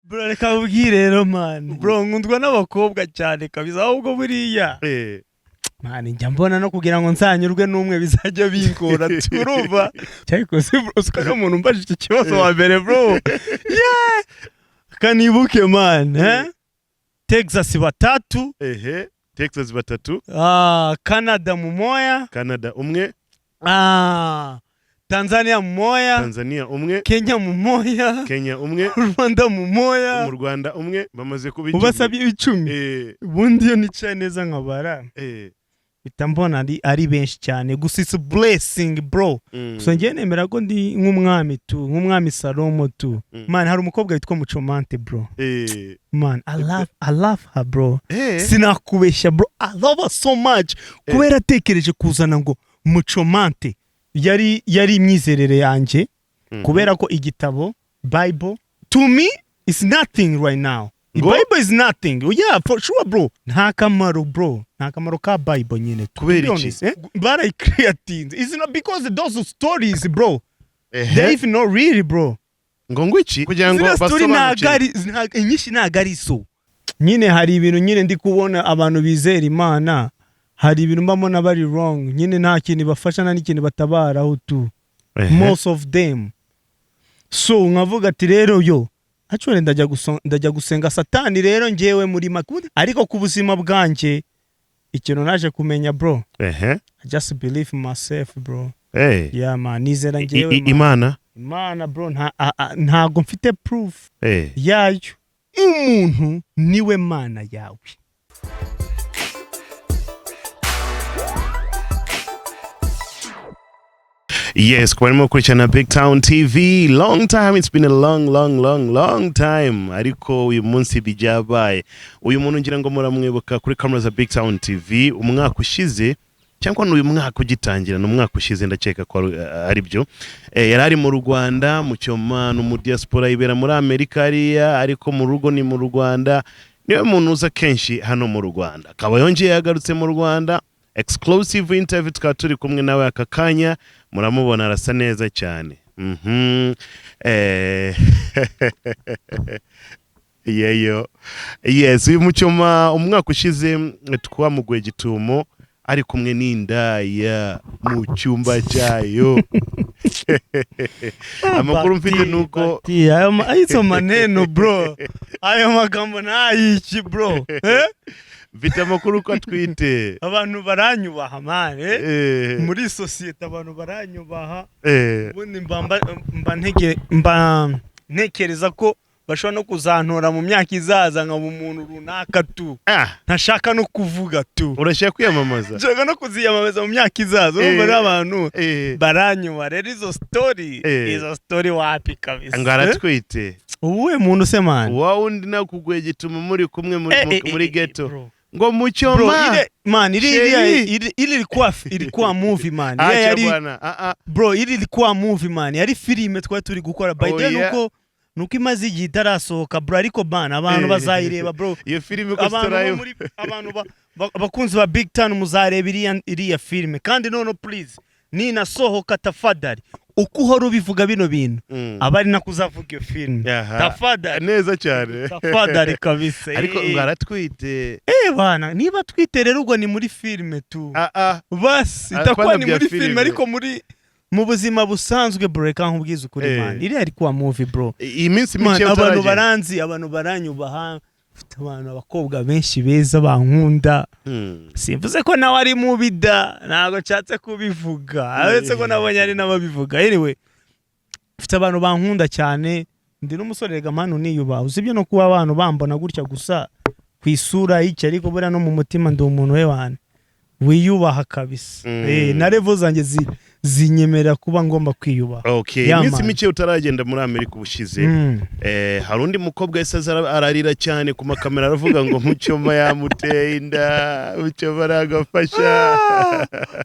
Bro reka ubwire rero man. Bro nkundwa n'abakobwa cyane kabisa ahubwo buriya. Mani njya mbona no kugira ngo nsanyurwe n'umwe bizajya binkora turumva. Cyako se bro uskara umuntu mbaje iki kibazo wa mbere bro. Yeah. Kanibuke man, Texas batatu. Texas batatu. Canada mumoya. Canada umwe. Tanzania mumoya. Tanzania umwe. Kenya mumoya. Kenya umwe. Rwanda mumoya. Mu Rwanda umwe bamaze kuba 10. Ubasabye 10. Ubundi yo nicaye neza nkabara. Bitambona ari benshi cyane gusa it's a blessing bro. So ngiye nemera ko ndi nk'umwami tu, nk'umwami Salomo tu. Man hari umukobwa witwa MUCHOMANTE bro. Man I love her bro. Sinakubeshya bro. I love her so much. Kubera tekereje kuzana ngo MUCHOMANTE yari imyizerere yanje kubera ko igitabo Bible to me is nothing right now. The Bible is nothing. Yeah, for sure bro. Nta kamaro bro. Nta kamaro ka Bible nyine. Kubera iki? But I create. It's not because those stories bro. They even not really bro. Ngo iki kugira ngo basobanukire. Inyishi nagari so. Nyine hari ibintu nyine ndi kubona abantu bizera Imana. Hari ibintu mbamona bari wrong. Nyine nta kintu bafasha na n'ikintu batabara aho tu. Most of them. So nkavuga ati rero yo actually ndajya gusenga Satani rero ngewe muri makuru ariko ku buzima bwanje ikintu naje kumenya bro. I just believe in myself bro. Yeah man nizera ngewe Imana bro ntago mfite proof yayo umuntu niwe mana yawe. Yes, kwa nimo kurikirana BigTown TV. Long time, it's been a long time. Ariko uyu munsi bijabaye. Uyu muntu ngira ngo muramwibuka kuri camera za BigTown TV umwaka ushize cyangwa n'uyu mwaka ugitangira n'umwaka ushize ndakeka ko ari byo. Yari ari mu Rwanda mu cyomano mu diaspora ibera muri Amerika ariya ariko mu rugo ni mu Rwanda. Niwe muntu uza kenshi hano mu Rwanda. Akaba yongeye yagarutse mu Rwanda. Exclusive interview tukaturi kumwe nawe akakanya muramubona arasa neza cyane. Yes uyu mucyoma umwaka ushize twamugwe gitumo ari kumwe n'indaya mu cyumba cyayo. Amakuru mfite nuko ayo maneno bro. Ayo magambo nayiki bro. Vita makuru ko twite abantu baranyubaha mane muri societe abantu baranyubaha ubundi mba ntekereza ko bashobora no kuzantora mu myaka izaza nka umuntu runaka tu ntashaka no kuvuga tu urashaka kwiyamamaza nshaka no kuziyamamaza mu myaka izaza urumva n'abantu baranyuba rero izo story wapi kabisa ngara twite uwe muntu se man wawundi nakugwe gituma muri kumwe muri ghetto ngo muchoma man ili ilikuwa movie man bro ili ilikuwa movie man yari filime twari turi gukora by the way nuko imaze igihe itarasohoka bro ariko bana abantu bazayireba bro iyo filime ko storayo abantu bakunzi ba BigTown muzareba iriya filime kandi no please ni nasohoka tafadhali uko uhora ubivuga bino bintu abari nakuzavuga iyo film tafadhali neza cyane tafadhali kabisa ariko ngaratwite bana niba twite rero ubwo ni muri filime tu basi itakuwa ni muri filime ariko mu buzima busanzwe bro reka nkubwiza ukuri man iri ari kwa movie bro iminsi mike abantu baranzi abantu baranyubaha ufite abantu abakobwa benshi beza bankunda simvuze ko nawe ari mu bida ntago nshatse kubivuga aretse ko nabonye ari nababivuga anyway ufite abantu bankunda cyane ndi n'umusore rega manu niyubaha uzibye no kuba abantu bambona gutya gusa kwisura y'icyo ariko bura no mu mutima ndi umuntu we wane wiyubaha kabisa na level zanjye zinyemera kuba ngomba kwiyubaha. Okay, iminsi mike utaragenda muri Amerika ubushize hari undi mukobwa yesa ararira cyane ku makamera aravuga ngo mucyoma yamuteye inda mucyoma aragafasha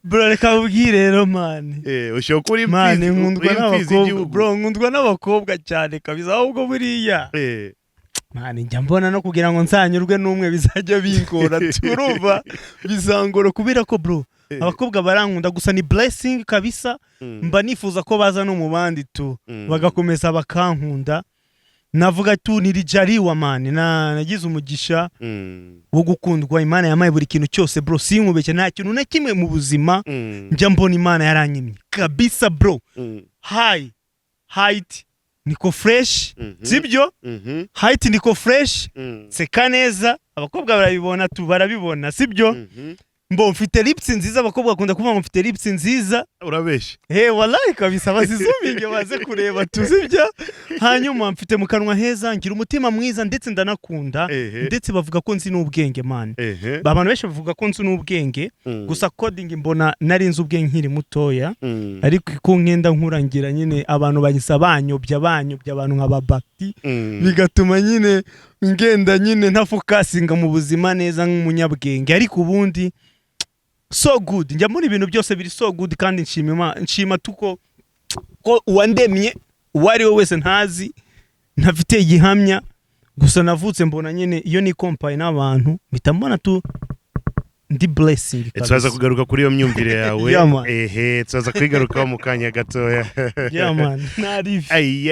bro reka ubwire rero man ushokuri man nkundwa n'abakobwa bro nkundwa n'abakobwa cyane kabisa ahubwo buriya man njya mbona no kugira ngo nsanyurwe n'umwe bizajya binkora turumva bizangora kubera ko bro abakobwa barankunda gusa ni blessing kabisa mba nifuza ko baza no mu bandi tu bagakomeza bakankunda navuga tu nirijariwa man nagize umugisha wo gukundwa Imana yamaye buri kintu cyose bro sinkubeke nta kintu na kimwe mu buzima njya mbona Imana yaranyimye kabisa bro height niko fresh sibyo height niko fresh seka neza abakobwa barabibona tu barabibona sibyo mbo mfite lips nziza abakobwa bakunda kuvuga mfite lips nziza urabeshe wallahi kabisa bazizuminge baze kureba tuzibya hanyuma mfite mu kanwa heza ngira umutima mwiza ndetse ndanakunda ndetse bavuga ko nzi n'ubwenge man abantu benshi bavuga ko nzi n'ubwenge gusa coding mbona nari nzi ubwenge nkiri mutoya ariko ko nkenda nkurangira nyine abantu bagisa banyobya abantu nk'ababakti bigatuma nyine ngenda nyine nta focusinga mu buzima neza nk'umunyabwenge ariko ubundi so good njya muri ibintu byose biri so good kandi nshima tuko ko uwandemye uwari we wese ntazi ntafite igihamya gusa navutse mbona nyine iyo ni company n'abantu bitambona tu ndi blessing turaza kugaruka kuri iyo myumvire yawe turaza kwigaruka mu kanya gatoya man nari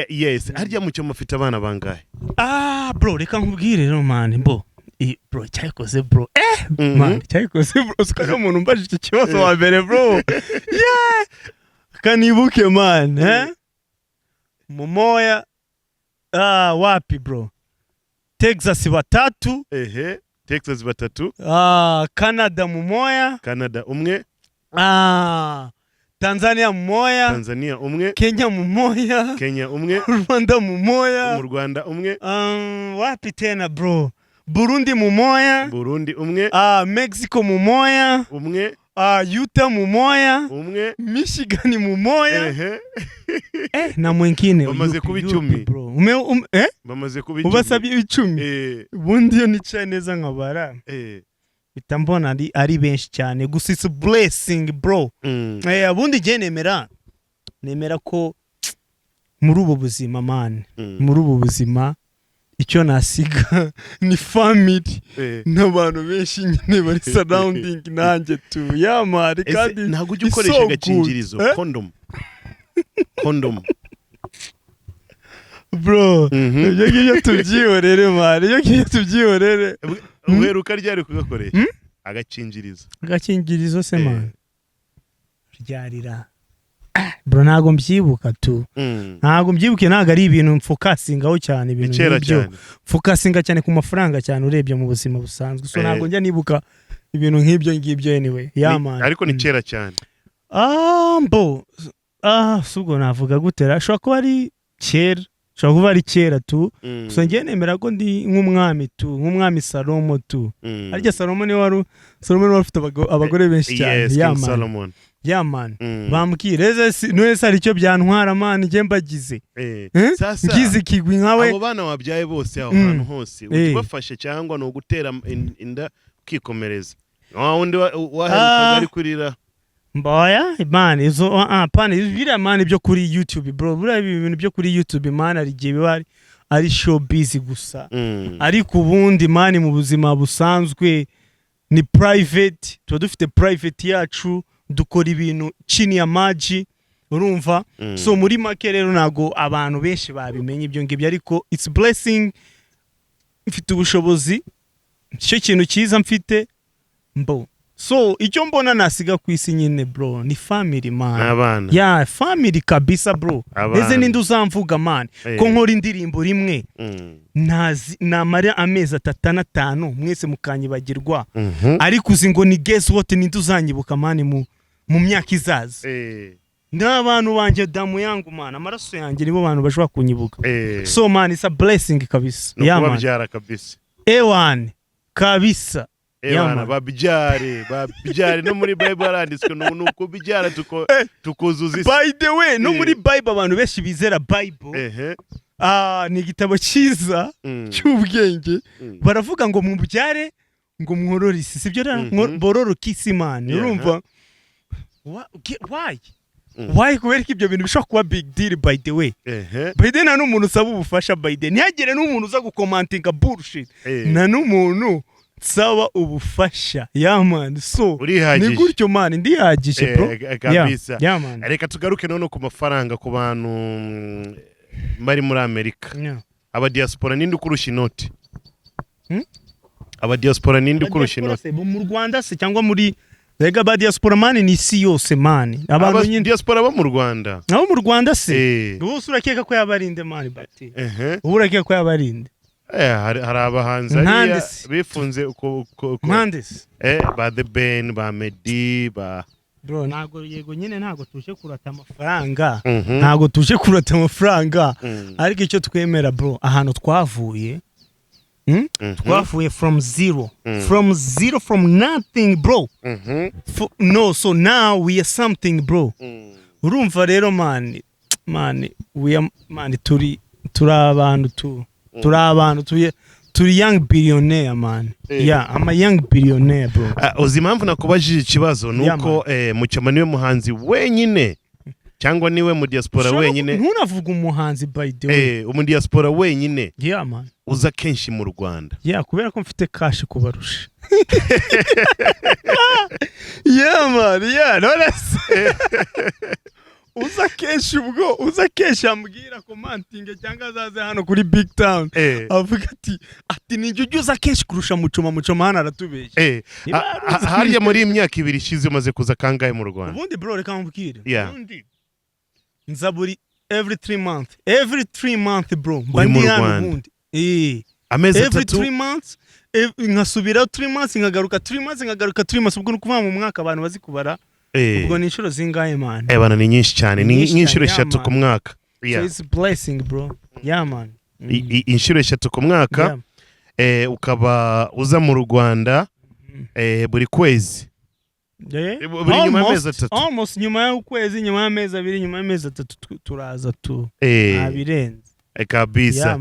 yes harya mucyo mufite abana bangahe bro reka nkubwire no man mbo bro cyayikoze bro man cyayikoze bro sikaga umuntu mbaje icyo kibazo wa mbere bro kanibuke man mumoya wapi bro Texas batatu Texas batatu Canada mumoya Canada umwe Tanzania mumoya Tanzania umwe Kenya mumoya Kenya umwe Rwanda mumoya mu Rwanda umwe wapi tena bro Burundi mumoya Burundi umwe Mexico mumoya umwe Utah mumoya umwe Michigan mumoya na mwingine bamaze kuba 10 bro bamaze kuba 10 ubasabi 10 ubundi yo nicaye neza nkabara bitambona ari benshi cyane gusa it's a blessing bro ubundi je nemera ko muri ubu buzima man muri ubu buzima icyo nasiga ni family n'abantu benshi nyine bari surrounding nanjye tu man kandi ntago ujye ukoresha agakingirizo condom bro ibyo ngibyo tubyihorere man ibyo ngibyo tubyihorere uheruka ryari kugakoresha agakingirizo se man ryarira bro ntago mbyibuka tu ntago mbyibuke ntago ari ibintu mfocusingaho cyane ibintu nk'ibyo focusinga cyane ku mafaranga cyane urebye mu buzima busanzwe so ntago njya nibuka ibintu nk'ibyo ngibyo anyway man ariko ni kera cyane mbo sugo navuga gutera shobora kuba ari kera shobora kuba ari kera tu so ngiye nemera ko ndi nk'umwami Salomo tu arya Salomo ni wari ufite abagore benshi cyane man bambwire nese ari cyo byantwara man ngiye mbagize ngize kigwi nkawe abo bana wabyaye bose aho hantu hose ubafashe cyangwa no gutera inda ukikomereza wundi waheruka ari kurira mboya man izo pana bira man byo kuri YouTube bro bura ibintu byo kuri YouTube man arigiye bari ari show busy gusa ariko ubundi man mu buzima busanzwe ni private dufite private yacu dukora ibintu chini ya maji urumva so muri make rero nago abantu benshi babimenye ibyo ngibyo ariko it's blessing mfite ubushobozi cyo kintu cyiza mfite mbo so icyo mbona nasiga ku isi nyine bro ni family man family kabisa bro eze ninde uzamvuga man ko nkora indirimbo rimwe namara amezi 3 mwese mukanyibagirwa ariko uzi ngo ni guess what ninde uzanyibuka man mu myaka izaza n'abantu banje damu yangu man amaraso yanjye nibo bantu bashobora kunyibuka so man it's a blessing kabisa no kubabyara kabisa kabisa Ebana babyare no muri Bible aranditswe nuko bibyara tukuzuza isi. By the way no muri Bible abantu benshi bizera Bible ni igitabo cyiza cy'ubwenge baravuga ngo mubyare ngo mworore isi sibyo bororoka isi man urumva why kubera ibyo bintu bishobora kuba big deal by the way by the na n'umuntu usaba ubufasha by the ntihagire n'umuntu uza gukomantinga bullshit na n'umuntu saba ubufasha man so ni gutyo man ndihagije bro kabisa reka tugaruke none ku mafaranga ku bantu bari muri Amerika aba diaspora ninde kurusha inoti aba diaspora ninde kurusha inoti mu Rwanda se cyangwa muri Rega ba diaspora mani ni isi yose mani abantu nyine diaspora bo mu Rwanda nabo mu Rwanda se bose urakeka ko yabarinde mani bati urakeka ko yabarinde hari abahanzi ariya bifunze uko Mandis ba The Ben ba Meddy ba bro nago yego nyine nago tuje kurata amafaranga nago tuje kurata amafaranga ariko icyo twemera bro ahantu twavuye twavuye from zero from nothing bro no so now we are something bro urumva rero man we are man turi abantu turi young billionaire man yeah I'm a young billionaire bro uzi impamvu nakubajije ikibazo nuko Muchoma niwe muhanzi wenyine cyangwa niwe mu diaspora wenyine ntunavuga umuhanzi by the way mu diaspora wenyine yeah man uza kenshi mu Rwanda yeah kubera ko mfite cash kubarusha yeah man yeah noneho uza kenshi ambwira commenting cyangwa azaze hano kuri BigTown avuga ati ninjye uza kenshi kurusha Muchoma hano aratubeshye hariya muri imyaka 2 ishize umaze kuza kangahe mu Rwanda ubundi bro reka mbwire ubundi nzaburi every 3 months bro mbandi hano ubundi amezi 3 every 3 months nkasubira 3 months nkagaruka 3 months ubwo nukuva mu mwaka abantu bazikubara ubwo ni inshuro zingahe man bana ni nyinshi cyane ni inshuro 3 ku mwaka so it's a blessing bro yeah man inshuro 3 ku mwaka ukaba uza mu Rwanda buri kwezi buri nyuma y'amezi 3 almost nyuma y'ukwezi nyuma y'amezi 2 nyuma y'amezi 3 turaza tu abirenze kabisa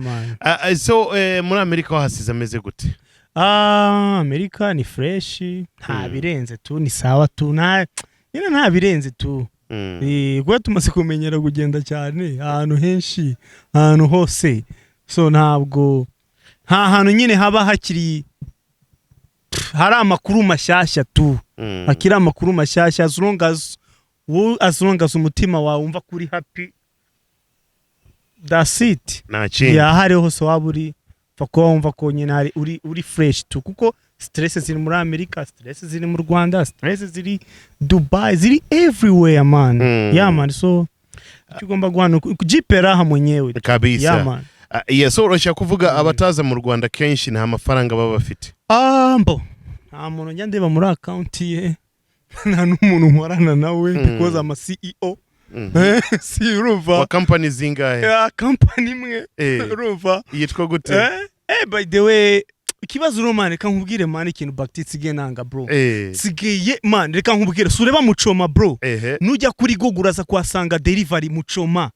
so muri Amerika wahasize ameze gute Amerika ni fresh nta birenze tu ni sawa tu nta birenze tu kuko tumaze kumenyera kugenda cyane ahantu henshi ahantu hose so ntabwo nta hantu nyine haba hakiri hari amakuru mashyashya tu hakiri amakuru mashyashya as long as umutima wawe wumva kuri happy that's it hari hose waba uri fako wumva ko nyine uri fresh tu kuko stress ziri muri Amerika stress ziri mu Rwanda stress ziri Dubai ziri everywhere man yeah man so tugomba guhana kujipera mwenyewe kabisa yeah man so urashaka kuvuga abataza mu Rwanda kenshi nta mafaranga baba bafite mbo nta muntu njya ndeba muri account ye nta n'umuntu nkorana nawe because I'm a CEO si urumva wa company zingahe company imwe urumva yitwa gute by the way ikibazo ro man reka nkubwire man ikintu baktitsige nanga bro sigeye man reka nkubwire sureba Muchoma bro nujya kuri Google uraza kwasanga delivery Muchoma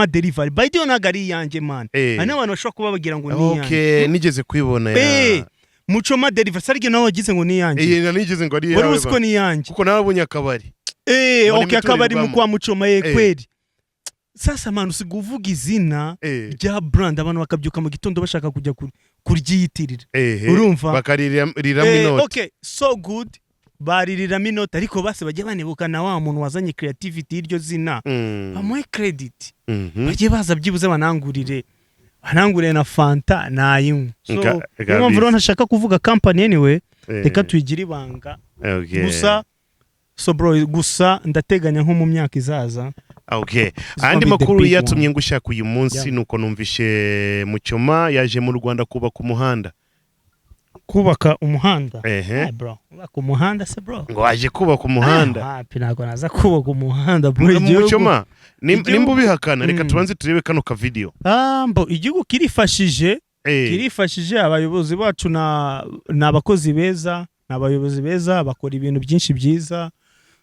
delivery by the way nagari yanje man ana abantu bashobora kuba bagira ngo ni yanje okay nigeze kwibona ya Muchoma delivery sarige nawe wagize ngo ni yanje nigeze ngo ari yawe wari usiko ni yanje kuko narabonye akabari okay akabari mu kwa Muchoma kweli sasa man usiguvuga izina rya brand abantu bakabyuka mu gitondo bashaka kujya kuryiyitirira urumva bakarira minota okay so good baririra minota ariko base bajye banebuka na wa muntu wazanye creativity iryo zina bamuhe credit bajye baza byibuze banangurire na Fanta nayinywa so urumva ntashaka kuvuga company anyway reka tuyigire ibanga gusa so bro gusa ndateganya nko mu myaka izaza okay andi makuru yatumye ngushaka uyu munsi nuko numvishe Muchoma yaje mu Rwanda kubaka umuhanda bro kubaka umuhanda se bro ngo aje kubaka umuhanda happy nako naza kubaka umuhanda bro Muchoma nimba ubihakana reka tubanze turebe kano ka video mbo igihugu kirifashije abayobozi bacu n'abakozi beza bakora ibintu byinshi byiza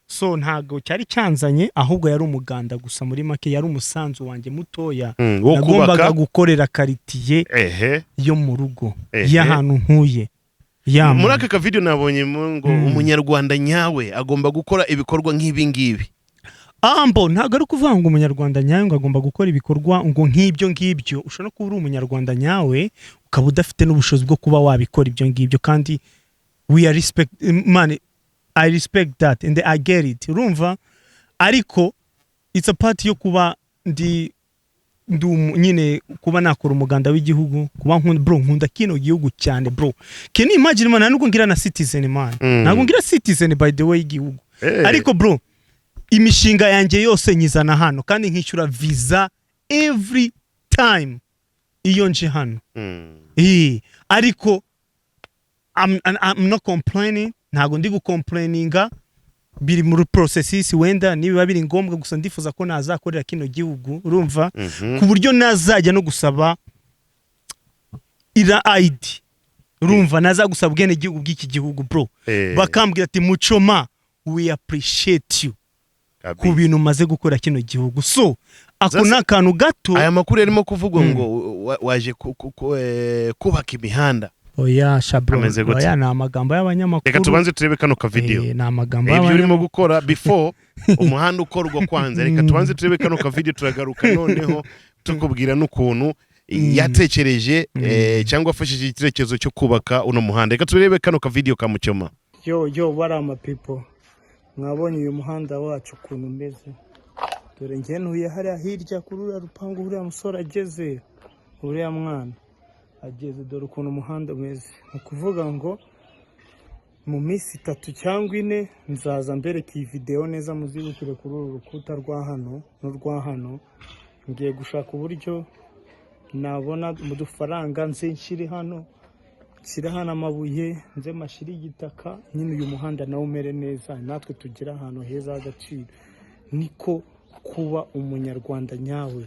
so ntago cyari cyanzanye ahubwo yari umuganda gusa muri make yari umusanzu wanjye mutoya nagombaga gukorera karitiye yo mu rugo y'ahantu nkuye muri aka video nabonye ngo umunyarwanda nyawe agomba gukora ibikorwa nk'ibi ngibi mbo ntago ari kuvuga ngo umunyarwanda nyawe ngo agomba gukora ibikorwa ngo nk'ibyo ushobora kuba uri umunyarwanda nyawe ukaba udafite n'ubushobozi bwo kuba wabikora ibyo ngibyo kandi we are respect man I respect that and I get it urumva ariko it's a part yo kuba ndi nyine kuba nakora umuganda w'igihugu kuba nkunda kino gihugu cyane bro. Can you imagine man nuko ngira na citizen man. Ntago ngira citizen by the way igihugu. Ariko bro imishinga yanjye yose nyizana hano kandi nkishyura visa every time iyo nje hano. Ariko I'm not complaining, ntago ndi gucomplaininga, biri muri processes wenda niba biri ngombwa, gusa ndifuza ko nazakorera kino gihugu urumva ku buryo nazajya no gusaba ira ID urumva nazagusaba bwene gihugu bw'iki gihugu bro, bakambwira ati Muchoma we appreciate you ku bintu maze gukora kino gihugu. So ako nakantu gato aya makuru yarimo kuvugwa ngo waje kubaka imihanda. Oya shabro, oya na amagambo y'abanyamakuru. Reka tubanze turebe kano ka video. Na amagambo y'abanyamakuru urimo gukora before umuhanda ukorwa kwanza. Reka tubanze turebe kano ka video, turagaruka noneho tukubwira n'ukuntu yatekereje cyangwa afashije igitekerezo cyo kubaka uno muhanda. Reka turebe kano ka video ka Muchoma. Yo what are my people, mwabonye uyu muhanda wacu ukuntu umeze. Dore njye ntuye hariya hirya kurura rupangu, uriya musore ageze, uriya mwana ageze, dore ukuntu umuhanda umeze. Ukuvuga ngo mu minsi 3 cyangwa 4 nzaza mbereka iyi video neza, muzibukire kuri uru rukuta rwa hano n'urwa hano. Ngiye gushaka uburyo nabona mu dufaranga nze nshire hano, nshyira hano amabuye, nze mashiri igitaka, nyine uyu muhanda nawo umere neza, natwe tugira ahantu heza h'agaciro. Niko kuba umunyarwanda nyawe.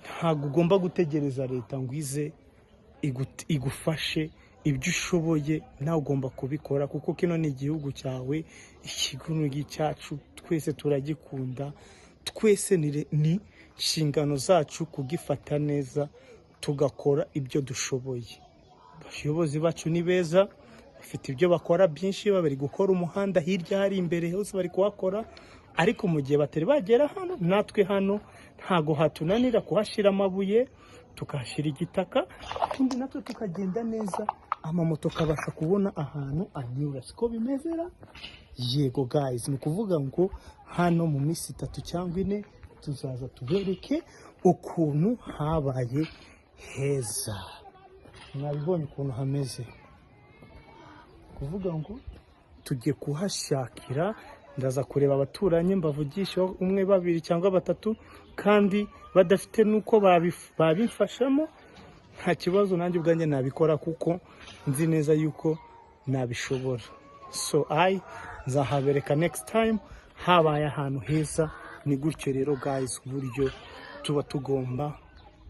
Ntabwo ugomba gutegereza leta ngo ize igufashe, ibyo ushoboye nawe ugomba kubikora, kuko kino ni igihugu cyawe, ikigungi cyacu, twese turagikunda, twese ni inshingano zacu kugifata neza, tugakora ibyo dushoboye. Abayobozi bacu ni beza, bafite ibyo bakora byinshi, bari gukora umuhanda hirya hari imbere hose bari kuhakora, ariko mu gihe batari bagera hano, natwe hano ntago hatunanira kuhashira amabuye, tukahashira igitaka, kandi natwe tukagenda neza, amamoto kabasha kubona ahantu anyura. Siko bimezera? Yego guys, ni kuvuga ngo hano mu minsi 3 cyangwa 4 tuzaza tubereke ukuntu habaye heza. Mwabibonye ukuntu hameze. Kuvuga ngo tugiye kuhashakira, ndaza kureba abaturanye mbavugisha 1 2 cyangwa 3, kandi badafite nuko babifashamo, nta kibazo nanjye ubwanjye nabikora kuko nzi neza yuko nabishobora. So nzahabereka next time habaye ahantu heza. Ni gutyo rero guys uburyo tuba tugomba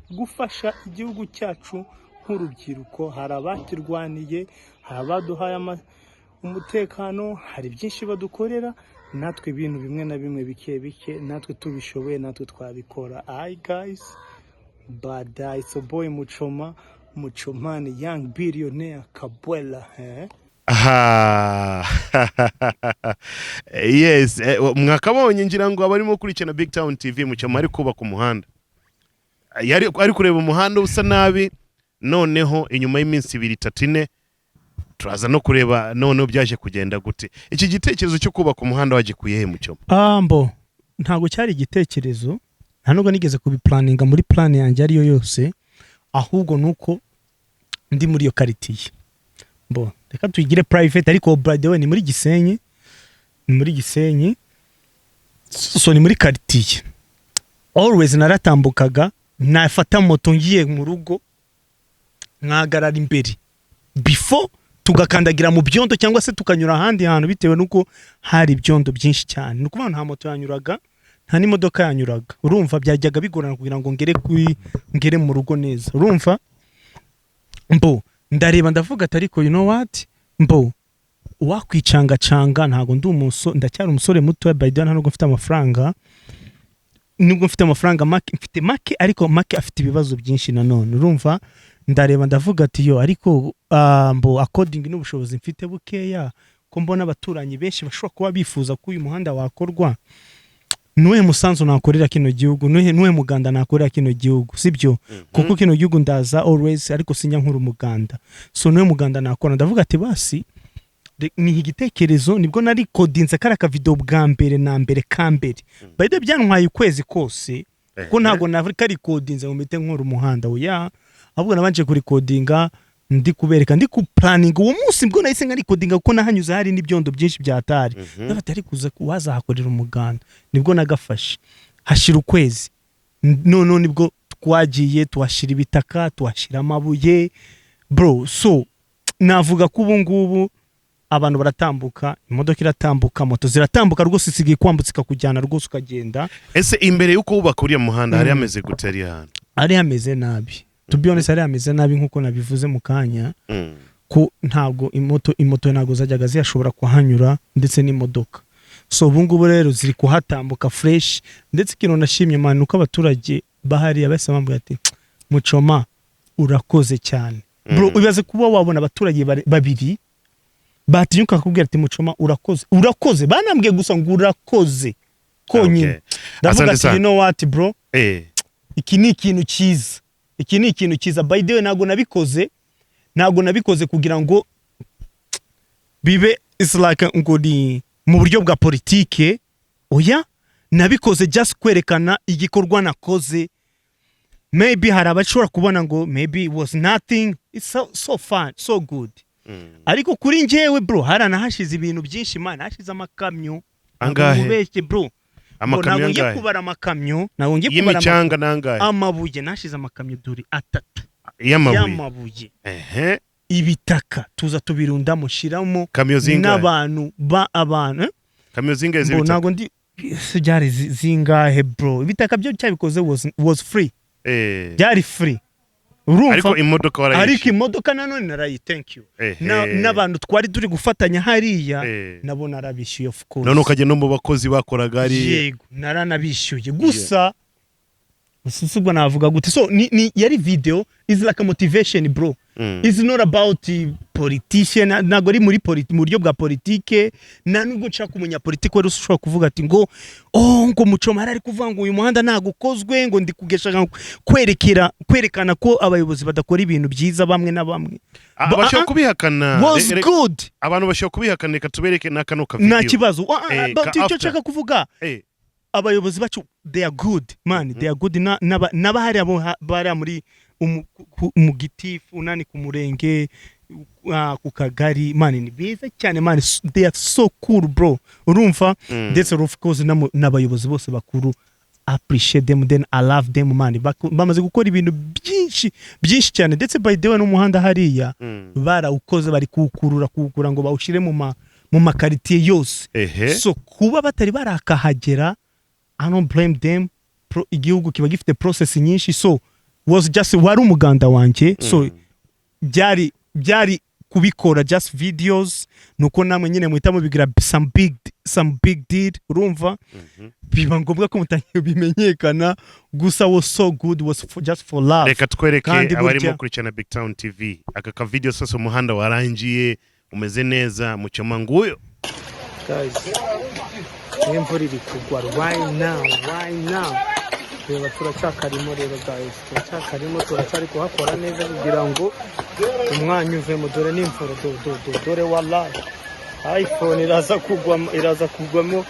gufasha igihugu cyacu nk'urubyiruko. Hari abatirwaniye, hari abaduhaye umutekano, hari byinshi badukorera, natwe ibintu bimwe na bimwe bike natwe tubishoboye natwe twabikora. Guys, but it's a boy Muchoma, Muchomani, young billionaire Kabwela. Yes, mwakabonye ngira ngo abarimo kurikina BigTown TV, Muchoma ari kubaka umuhanda. Ari kureba umuhanda usa nabi, noneho inyuma y'iminsi 2 3 4 turaza no kureba noneho byaje kugenda gute. Iki gitekerezo cyo kubaka umuhanda wagikuye Muchoma? Mbo ntago cyari igitekerezo, nta nubwo nigeze kubiplaninga muri plan yanjye ariyo yose, ahubwo nuko ndi muri yo quartier. Mbo reka tuyigire private, ariko by the way ni muri Gisenyi, so ni muri quartier. Always naratambukaga, nafata moto ngiye mu rugo, nkagarara imbere before tugakandagira mu byondo cyangwa se tukanyura ahandi hantu, bitewe nuko hari ibyondo byinshi cyane. Nuko nta moto yanyuraga, nta n'imodoka yanyuraga, urumva byajyaga bigorana kugira ngo ngere mu rugo neza, urumva. Mbo ndareba ndavuga ati ariko you know what, mbo wakwicanga ntago ndacyari umusore muto, by the way ntabwo mfite amafaranga, nubwo mfite amafaranga mfite make, ariko make afite ibibazo byinshi nanone, urumva. Ndareba ndavuga ati yo ariko mbo according n'ubushobozi mfite bukeya, ko mbona abaturanyi benshi bashobora kuba bifuza ko uyu muhanda wakorwa, nuwe musanzu nakorera kino gihugu, nuwe muganda nakorera kino gihugu, sibyo? Kuko kino gihugu ndaza always, ariko sinya nkuru muganda, so nuwe muganda nakora. Ndavuga ati basi ni igitekerezo, nibwo nari kodinze karaka video bwa mbere na mbere kambere, by the byantwaye ukwezi kose ko ntago navika recordinze mu mite nkuru umuhanda oya ahubwo nabanje ku recordinga ndi kubereka ndi ku planning uwo munsi bwo nahise nka recordinga kuko nahanyuze hari n'ibyondo byinshi byatari ndafata ari kuza kuwaza hakorera umuganda nibwo nagafashe hashira ukwezi none nibwo twagiye tuhashira ibitaka tuhashira amabuye bro so navuga ko ubu ngubu abantu baratambuka imodoka iratambuka moto ziratambuka rwose isigiye kwambutsa kujyana rwose ukagenda ese imbere yuko ubaka uriya muhanda hari ameze gutari hano ari ameze nabi to be honest ari ameze nabi nkuko nabivuze mu kanya ko ntago imoto ntago zajyaga ziyashobora kuhanyura ndetse n'imodoka so ubu ngubu rero ziri kuhatambuka fresh ndetse kino nashimye man uko abaturage bahari abese bambuye ati Muchoma urakoze cyane bro ubibaze kuba wabona abaturage babiri batinyuka kubwira ati Muchoma urakoze banambwiye gusa ngo urakoze konyine ndavuga ati you know what bro iki ni ikintu cyiza by the way ntago nabikoze kugira ngo bibe is like ngodi mu buryo bwa politike oya nabikoze just kwerekana igikorwa nakoze maybe hari abashobora kubona ngo maybe it was nothing it's so fun so good ariko kuri njyewe bro harana hashize ibintu byinshi man hashize amakamyo angahe bro amakamyo ngiye kubara amakamyo y'imicanga nangahe amabuye nashize amakamyo duri 3 y'amabuye ibitaka tuza tubirunda mushiramo n'abantu abantu kamyo zingahe z'ibitaka ntago ndi byari zingahe bro ibitaka byo cyabikoze was free byari free urumva ariko imodoka nanone narayi thank you n'abantu twari turi gufatanya hariya nabona arabishyuye of course none ukajya no mu bakozi bakoraga ari yego naranabishyuye gusa usubwo navuga gute so ni yari video is like a motivation bro it's not about politician nago ari muri buryo bwa politike nubwo nshaka kumenya politike wari ushobora kuvuga ati ngo ngo Muchoma ari kuvuga ngo uyu muhanda nagukozwe ngo ndi kugesha kwerekana ko abayobozi badakora ibintu byiza bamwe na bamwe bashaka kubihakana was good abantu bashaka kubihakana reka tubereke nakano ka video nta kibazo icyo nshaka kuvuga abayobozi bacu they are good man they are good n'abahari abo bari muri umugitifu nani ku murenge ku kagari man ni beza cyane man they are so cool bro urumva ndetse of course n'abayobozi bose bakuru appreciate them then I love them man bamaze gukora ibintu byinshi cyane ndetse by the way n'umuhanda hariya barawukoze bari kuwukura ngo bawushire mu makaritiye yose so kuba batari barakahagera I don't blame them igihugu kiba gifite process nyinshi so was just wari umuganda wanje so byari kubikora just videos nuko namwe nyine muhitamo bigira some big deed urumva biba ngombwa ko mutangiye bimenyekana gusa was so good was just for love reka twereke abarimo kuricana BigTown TV aka video sasa umuhanda warangiye umeze neza Muchoma nguyo guys imvura iri kugwa right now reba turacyakarimo rero guys turacyari kuhakora neza kugira ngo umwanya uvemo dore n'imvura dore wallahi iPhone iraza kugwamo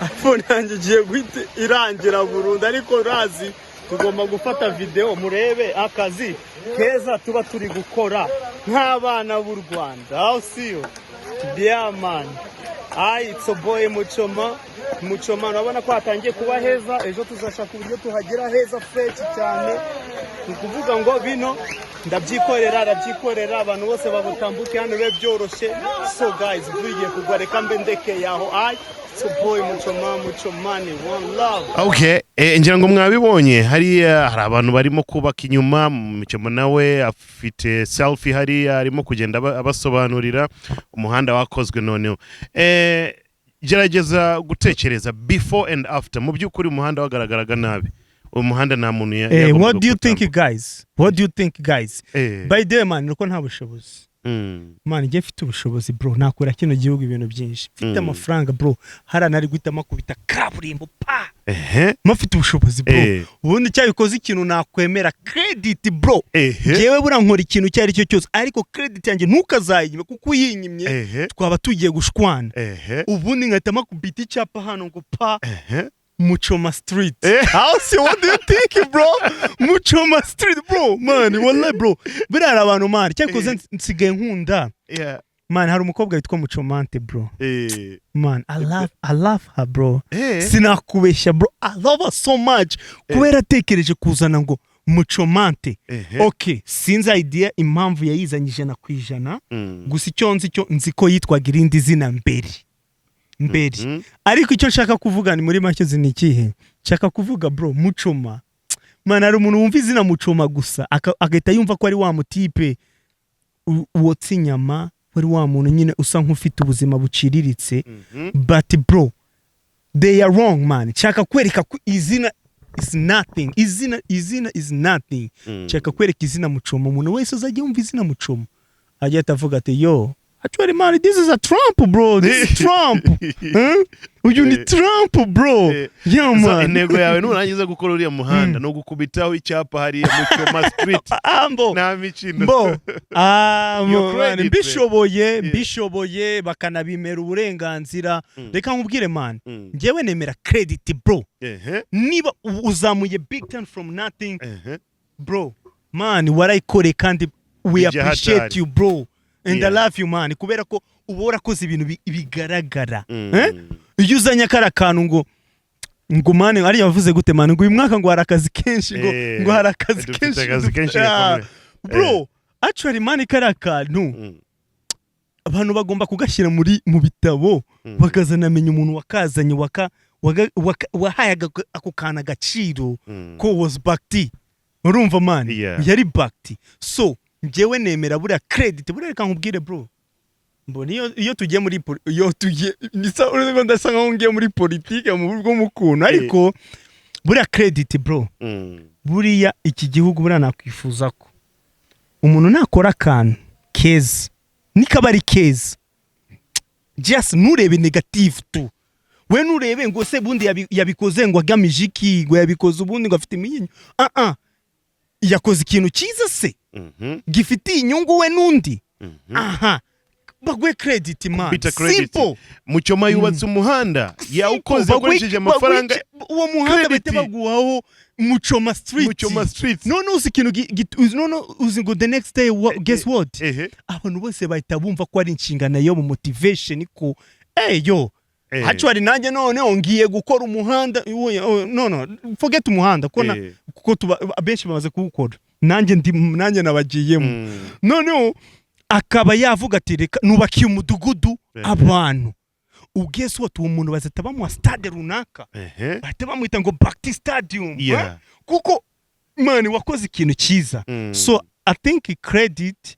iPhone yanjye giye guhita irangira burundu ariko razi tugomba gufata video murebe akazi keza tuba turi gukora nk'abana b'u Rwanda aho siyo dear man it's a boy Muchoma urabona ko hatangiye kuba heza ejo tuzashaka uburyo tuhagera heza fresh cyane ukuvuga ngo bino ndabyikorera abantu bose babutambuke hano be byoroshye so guys tugiye kugwa reka mbe ndeke yaho it's a boy Muchomani one love okay ngira ngo mwabibonye hari abantu barimo kubaka inyuma Muchoma nawe afite selfie hari arimo kugenda abasobanurira umuhanda wakozwe noneho gerageza gutekereza before and after mu byukuri umuhanda wagaragaraga nabi umuhanda nta muntu what do you think guys by the way man nuko nta bushobozi man ngiye mfite ubushobozi bro nakora kino gihugu ibintu byinshi mfite amafaranga bro haranari guhitamo kubita kaburimbo mafite ubushobozi bro ubundi cyabikoze ikintu nakwemera credit bro jewe bura nkora ikintu cyari cyo cyose ariko credit yanjye ntukazayinyime kuko uyinyimye twaba tugiye gushwana ubundi nkahitamo kubita icyapa hano ngo Muchoma Street. What do you think, bro? Muchoma Street, bro. Man, wallahi bro. Birara abantu man. Cyakoze nsigaye nkunda. Yeah. Man, hari umukobwa witwa Muchomante, bro. Man, I love her, bro. Sinakubeshya, bro. I love her so much. Kubera tekereje kuzana ngo Muchomante. Okay, sinzi idea impamvu yayizanyije na kwijana. Gusa icyo nzi ko yitwaga irindi zina mbere. Ariko icyo nshaka kuvuga ni muri make zini kihe? Nshaka kuvuga, bro, Muchoma. Man, hari umuntu wumva izina Muchoma gusa agahita yumva ko ari wa mutipe wotsa inyama, wari wa muntu nyine usa nk'ufite ubuzima buciriritse. But bro, they are wrong, man. Nshaka kwereka ko izina is nothing. Izina is nothing. Nshaka kwereka izina Muchoma. Umuntu wese azajya yumva izina Muchoma ajya atavuga ati yo, actually, man, this is a Trump, bro. This is Trump. You need Trump, bro. Yeah, man. Intego yawe nurangiza gukora uriya muhanda no gukubitaho icyapa hari Muchoma Street. Na mikino. Bo. Bishoboye bakanabimera uburenganzira. Reka nkubwire, man. Ngewe nemera credit, bro. Niba uzamuye BigTown from nothing, bro. Man, warayikore kandi we appreciate you, bro. And I love you, man. Kubera ko uba warakoze ibintu bigaragara. Iyo uzanye akara kantu ngo mane ari yavuze gute, man, ngo uyu mwaka ngo harakazi kenshi ngo harakazi kenshi. Bro, actually, man, kara kantu abantu bagomba kugashyira mu bitabo bakazanamenya umuntu wakazanye wahaye ako kana gaciro ko was bakti. Urumva, man, yari bakti. So ngewe nemera buriya credit, buriya reka nkubwire, bro. Mbona iyo tugiye muri nisa uriko ndasanga ngiye muri politique mu buryo mukuntu, ariko buriya credit, bro. Buriya iki gihugu buriya nakwifuza ko umuntu nakora akantu keza nikabari keza, just nurebe negative tu. We nurebe ngo se bundi yabikoze ngo agamije iki, ngo yabikoze ubundi ngo afite iminyo. Yakoze ikintu cyiza se gifitiye inyungu we nundi. Bagwe credit, man. Simple. Muchoma yubatse umuhanda yawukoze akoresheje amafaranga. Uwo muhanda bete baguhaho Muchoma Street. No uzi ikintu uzi ngo the next day guess what? Abantu bose bahita bumva ko ari inshingano yo mu motivation ko yo. Actually nanjye none ngiye gukora umuhanda. No forget umuhanda kuko benshi bamaze kuwukora. Nanjye nabagiyemo. None akaba yavuga ati reka nubakiye umudugudu abantu. Guess what? Uwo muntu bazita bamuha stade runaka. Bahita bamwita ngo Bakti Stadium. Kuko man wakoze ikintu cyiza. So I think credit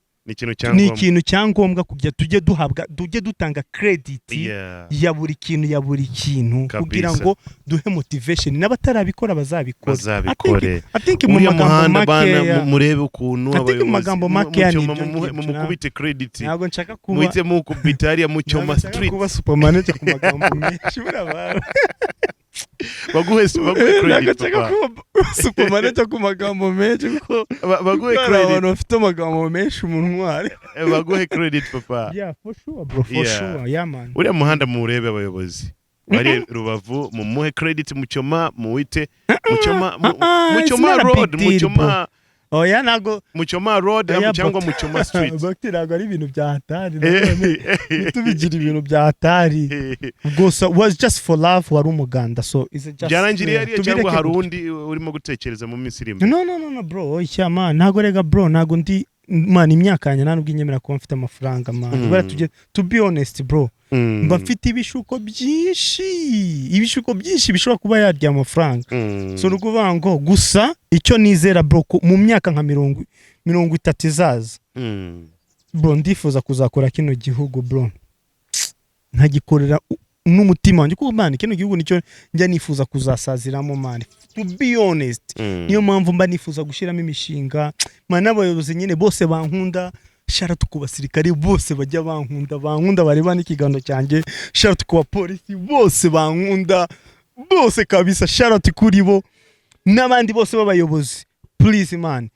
ni ikintu cyangombwa kujya tujye dutanga credit ya buri kintu kugira ngo duhe motivation n'abatarabikora bazabikora. I think mu magambo make murebe ukuntu abayobozi mukubite credit. Ntago nshaka kuba muhite mukubita hariya Muchoma Street kuba supermanager ku magambo menshi buraba. Baguhe credit, papa. Supermanager ku magambo menshi kuko baguhe credit. Abantu bafite amagambo menshi umunwa. Baguhe credit, papa. Yeah, for sure, bro, for sure. Yeah, man. Uriya muhanda murebe abayobozi bari Rubavu mumuhe credit Muchoma, muwite Muchoma Road, Muchoma. Nago Muchoma Road cyangwa Muchoma Street. Bakti nago ari ibintu bya hatari. Tubigira ibintu bya hatari. Gusa was just for love wari umuganda. So is it just Byanangiriye ari cyangwa harundi urimo gutekereza mu minsi rimwe? No bro, man, nago rega bro, nago ndi man imyaka yanjye nta nubwo inyemera ko mfite amafaranga, man. Bara tujye to be honest, bro. Mba mfite ibishuko byinshi bishobora kuba yarya amafaranga. So nukuvuga ngo gusa icyo nizera, bro, mu myaka nka 30 izaza, bro, ndifuza kuzakora kino gihugu, bro, ntagikorera n'umutima wanjye kuko man kino gihugu nicyo njya nifuza kuzasaziramo, man. To be honest, niyo mpamvu mba nifuza gushiramo imishinga, man. Abayobozi nyine bose bankunda, shout ku basirikare bose bajya bankunda bareba n'ikigando cyanjye, shout ku bapolisi bose bankunda bose kabisa, shout kuri bo n'abandi bose b'abayobozi. Please, man,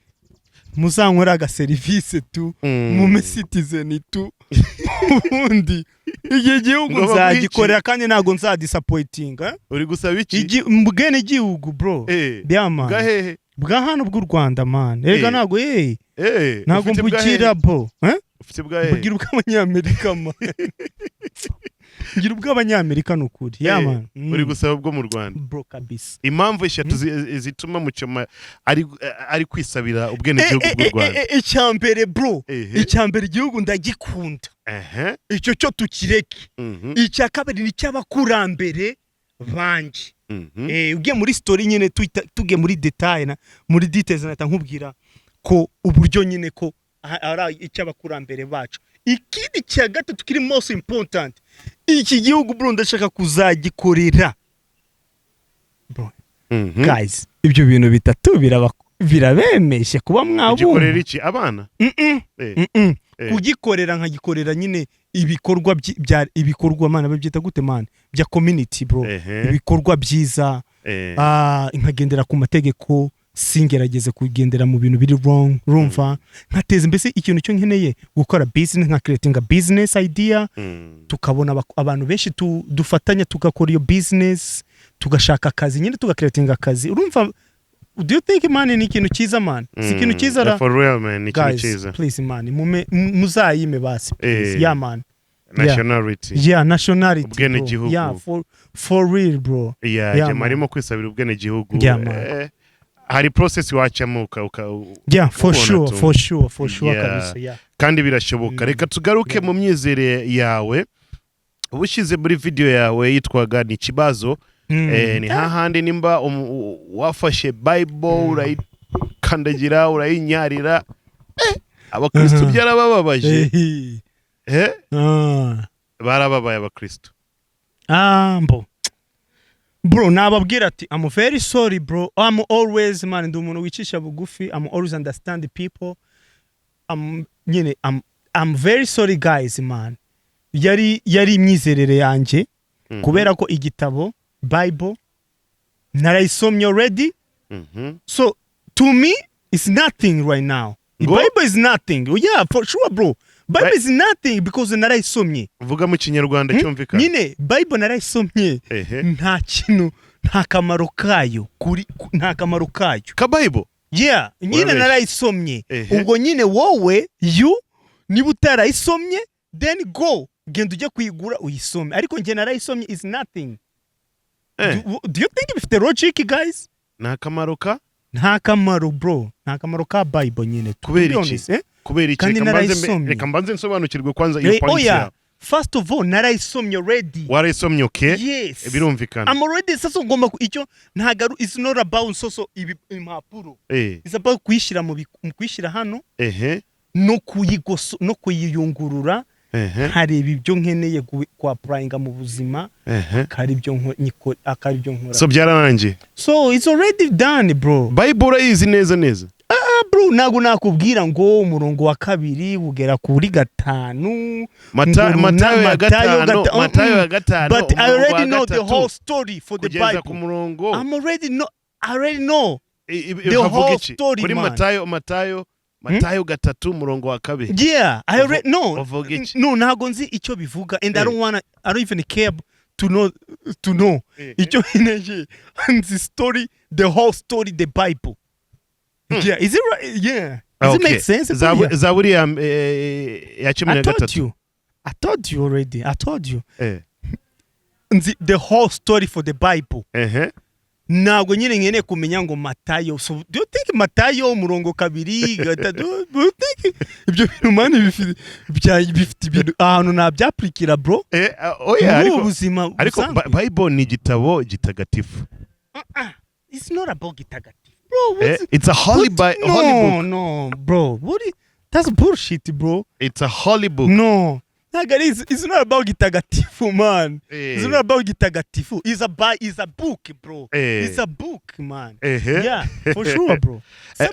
muzankora aga service tu mu citizen tu ubundi iki gihugu nzagikorera kandi ntago nzadisappointinga. Uri gusaba iki? Mbwene igihugu bro. Byama. Gahehe. Bwa hano bw'u Rwanda man. Erega ntago ntago mbukira bro. Ufite bwahe? Mbwira ubw'abanyamerika man. Ngira ubw'abanyamerika nukuri. Man. Uri gusaba bwo mu Rwanda. Bro kabisa. Impamvu eshatu zituma Muchoma ari kwisabira ubwene gihugu bw'u Rwanda. Icyambere bro. Icyambere igihugu ndagikunda. Icyo cyo tukireke. Icya kabiri ni cy'abakurambere banje. Ugiye muri story nyine tuge muri detail muri details nata nkubwira ko uburyo nyine ko ara icy'abakurambere bacu. Ikindi cya gatatu kiri most important, iki gihugu bro ndashaka kuzagikorera bro. Guys, ibyo bintu bitatu birabemeshe kuba mwabumva. Gikorera iki abana? Kugikorera nkagikorera nyine ibikorwa bya ibikorwa mana babyita gute man bya community bro. Ibikorwa byiza nkagendera ku mategeko, singerageze kugendera mu bintu biri wrong, rumva nkateza mbese ikintu cyo nkeneye gukora business, nka creating a business idea, tukabona abantu benshi dufatanya tugakora iyo business, tugashaka akazi nyine tugacreating akazi, urumva. Do you think man ni ikintu cyiza man? Si ikintu cyiza ra? For real man, ni ikintu cyiza. Please man, muzayime basi please. Man. Nationality. Nationality. Ubwene gihugu. For real bro. Marimo kwisabira ubwene gihugu. Hari process wacamuka for sure kabisa. Kandi birashoboka. Reka tugaruke mu myizere yawe. Ubushize muri video yawe yitwaga ni kibazo. Ni hahandi nimba wafashe Bible urayikandagira urayinyarira abakristo byarabababaje. Barababaye abakristo. Bro nababwira ati I'm very sorry bro. I'm always man ndi umuntu wicisha bugufi. I'm always understand the people. I'm very sorry guys man. Yari imyizerere yanje kubera ko igitabo Bible narayisomye already. So to me it's nothing right now. Bible is nothing. For sure bro. Bible is nothing because narayisomye. Vuga mu Kinyarwanda cyumvikana. Nyine Bible narayisomye. Nta kintu, nta kamaro kayo nta kamaro kayo. Ka Bible? Nyine narayisomye. Ubwo nyine wowe niba utarayisomye then go genda ujye kuyigura uyisome. Ariko nge narayisomye is nothing. Do you think if the logic guys? Nta kamaro ka? Nta kamaro bro. Nta kamaro ka Bible nyine. Kubera iki? Reka mbanze nsobanukirwe kwanza iyo point ya. First of all narayisomye already. Warayisomye okay? Yes. Birumvikana. I'm already sasa ngomba icyo ntagaru is not about impapuro. It's about kuyishira mu kuyishira hano. No kuyiyungurura. Hareba ibyo nkeneye kwa applyinga mu buzima. Kari ibyo nkora. So byararangiye. So it's already done bro. Bible urayizi neza. Bro nago nakubwira ngo umurongo wa 2 ugera kuri 5. Matayo ya 5. But I already know the whole story for the Bible. I already know the whole story kuri Matayo 3 umurongo wa 2. I already know. No nago nzi icyo bivuga and I don't even care to know icyo ineje and the story, the whole story, the Bible. Is it right? Does it make sense? Zaburi ya 13. I told you already. The whole story for the Bible. Nago nyine nkene kumenya ngo Matayo. So do you think Matayo umurongo 2 do you think ibyo bintu mani bifite ibintu ahantu nabyaplikira bro? Ariko Bible ni igitabo gitagatifu. It's not about gitagatifu. Bro, it's a holy book. No, bro. That's bullshit, bro. It's a holy book. No. It's not about gitagatifu, man. It's not about gitagatifu. It's a book, bro. It's a book, man. For sure, bro.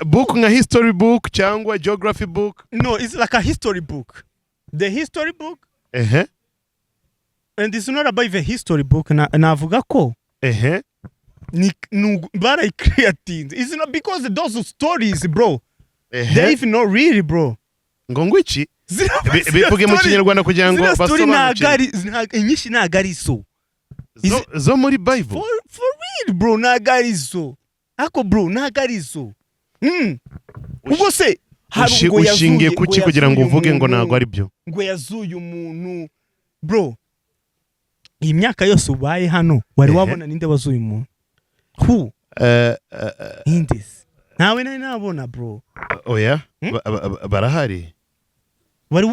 Book nga history book, cyangwa geography book? No, it's like a history book. The history book. And it's not about the history book. Navuga ko. It's not because those stories, bro. They're even not really, bro. Ngongwichi? bivuge mu kinyarwanda kugira ngo basobanukirwe inyinshi nagari zo muri Bible for real bro nagari ako bro nagari ubwo se ushingiye kuki kugira ngo uvuge ngo ntago ari byo ngo yazuye umuntu bro iyi myaka yose ubaye hano wari wabona ninde wazuye umuntu who indis nawe nabona bro oya barahari wari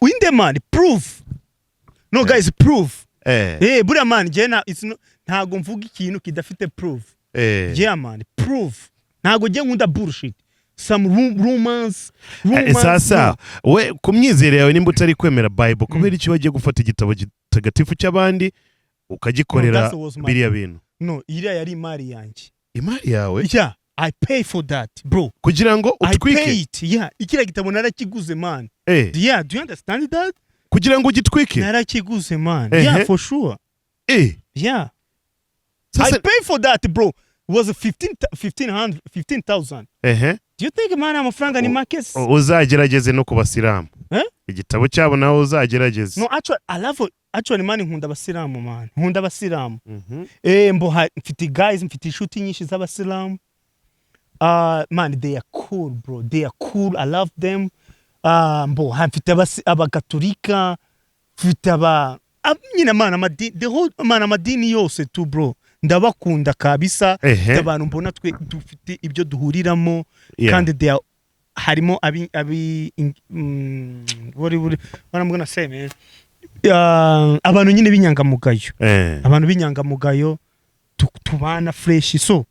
winde man proof no guys proof buriya man jena ntago mvuga ikintu kidafite proof man proof ntago je nkunda bullshit some rumors sasa we kumyizere yawe nimba utari kwemera Bible kubera iki wagiye gufata igitabo gitagatifu cy'abandi ukagikorera biriya bintu no iriya yari imari yanjye imari yawe yeah I pay for that bro kugira ngo utwike I pay it yeah ikira gitabo narakiguze man yeah do you understand that kugira ngo ugitwike narakiguze man yeah for sure yeah I pay for that bro it was 15,000 do you think man amafaranga ni markets uzagerageze no kubasiramu igitabo cyabo nawe uzagerageze no actually man nkunda abasiramu man nkunda abasiramu mbo mfite guys mfite inshuti nyinshi z'abasiramu man they are cool bro they are cool I love them mbo mfite abakatolika mfite nyina man the whole man amadini yose tu bro ndabakunda kabisa abantu mbona twe dufite ibyo duhuriramo kandi they are harimo what I'm gonna say man abantu nyine binyangamugayo abantu binyangamugayo tubana fresh so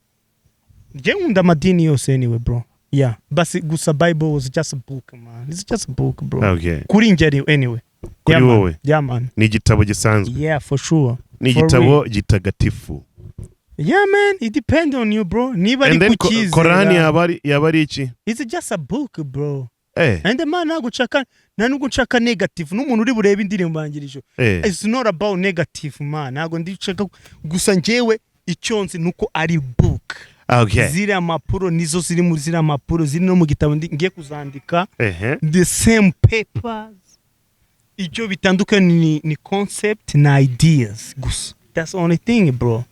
je nkunda amadini yose anyway bro yeah basi gusa Bible was just a book man it's just a book bro okay kuri njye anyway kuri wowe yeah man ni igitabo gisanzwe yeah for sure ni igitabo gitagatifu yeah man it depends on you bro niba ari kukizi Quran yabari iki it's just a book bro and the man ntabwo nshaka negative n'umuntu uri burebe indirimbo bangirijo it's not about negative man ntabwo ndishaka gusa njyewe icyonzi nuko ari book okay zira mapuro nizo ziri muri zira mapuro ziri no mu gitabo ngiye kuzandika the same papers icyo bitandukanye ni concept na ideas gusa that's the only thing bro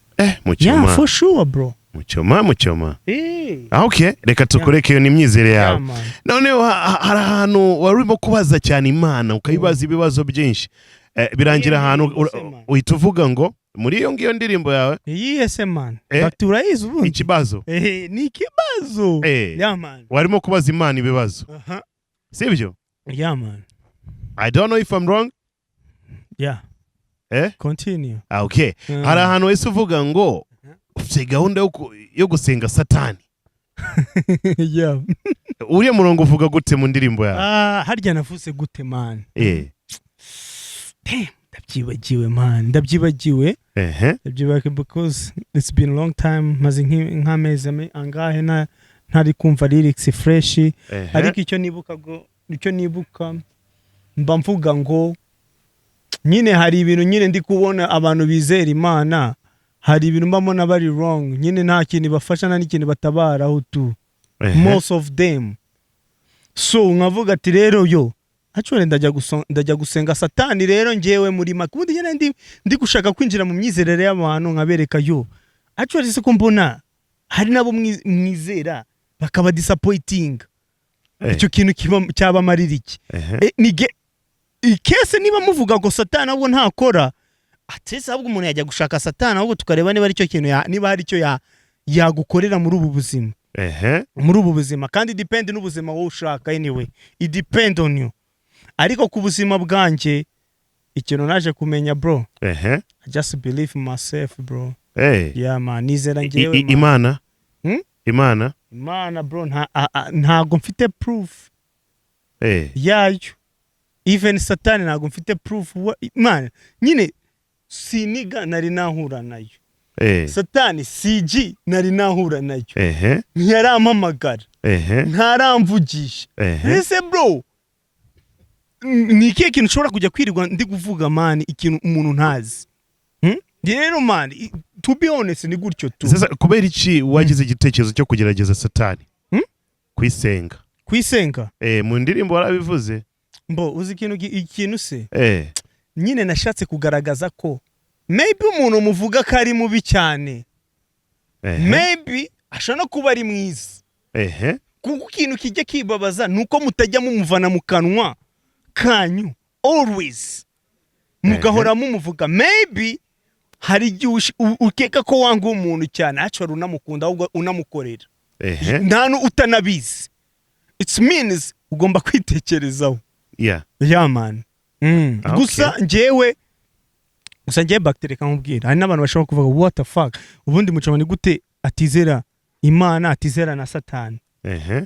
muchoma yeah for sure bro muchoma okay reka tukureke iyo ni imyizere yawe none hari ahantu warimo kubaza cyane Imana ukayibaza ibibazo byinshi birangira ahantu uhita uvuga ngo muri iyo ngiyo ndirimbo yawe yes man baturayize ubundi ikibazo ni ikibazo yeah man warimo kubaza Imana ibibazo sibyo yeah man I don't know if I'm wrong yeah continue okay hari ahantu wese uvuga ngo ufite gahunda yo gusenga Satani yeah uriya murongo uvuga gute mu ndirimbo yawe harya navuse gute man ndabyibagiwe man ndabyibagiwe because it's been a long time maze nk'amezi angahe ntari kumva lyrics fresh ariko icyo nibuka mba mvuga ngo nyine hari ibintu nyine ndi kubona abantu bizera Imana hari ibintu mbamona bari wrong nyine nta kintu bafasha na n'ikintu batabaraho tu most of them so nkavuga ati rero yo actually ndajya gusenga Satani rero ngewe muri makundi nyine ndi gushaka kwinjira mu myizerere y'abantu nkabereka yo actually se ko mbona hari nabo mwizera bakaba disappointing icyo kintu cyabamarira iki ikese niba muvuga ngo Satani ahubwo ntakora atese ahubwo umuntu yajya gushaka Satani ahubwo tukareba niba ari cyo kintu niba hari icyo yagukorera muri ubu buzima muri ubu buzima kandi depend n'ubuzima wowe ushaka anyway it depend on you ariko ku buzima bwanjye ikintu naje kumenya bro I just believe in myself bro yeah man nizera ngewe Imana bro ntago mfite proof yayo even Satani ntago mfite proof man nyine siniga nari nahura nayo Satani CG nari nahura nayo ntiyarampamagara ntaramvugisha ese bro ni ikihe kintu ushobora kujya kwirirwa ndi kuvuga man ikintu umuntu ntazi rero man to be honest ni gutyo tu sasa kubera iki wagize igitekerezo cyo kugerageza Satani kwisenga mu ndirimbo warabivuze mbo uzi ikintu se nyine nashatse kugaragaza ko maybe umuntu muvuga ko ari mubi cyane maybe ashana kuba ari mwiza kuko ikintu kijya kibabaza nuko mutajya mumuvana mu kanwa kanyu always mugahora mumuvuga maybe hari igihe ukeka ko wanga umuntu cyane actually unamukunda ahubwo unamukorera ntanu utanabizi it means ugomba kwitekerezaho yeah man gusa njyewe bacteria kamubwira hari n'abantu bashobora kuvuga what the fuck ubundi mucomani gute atizera imana atizera na satani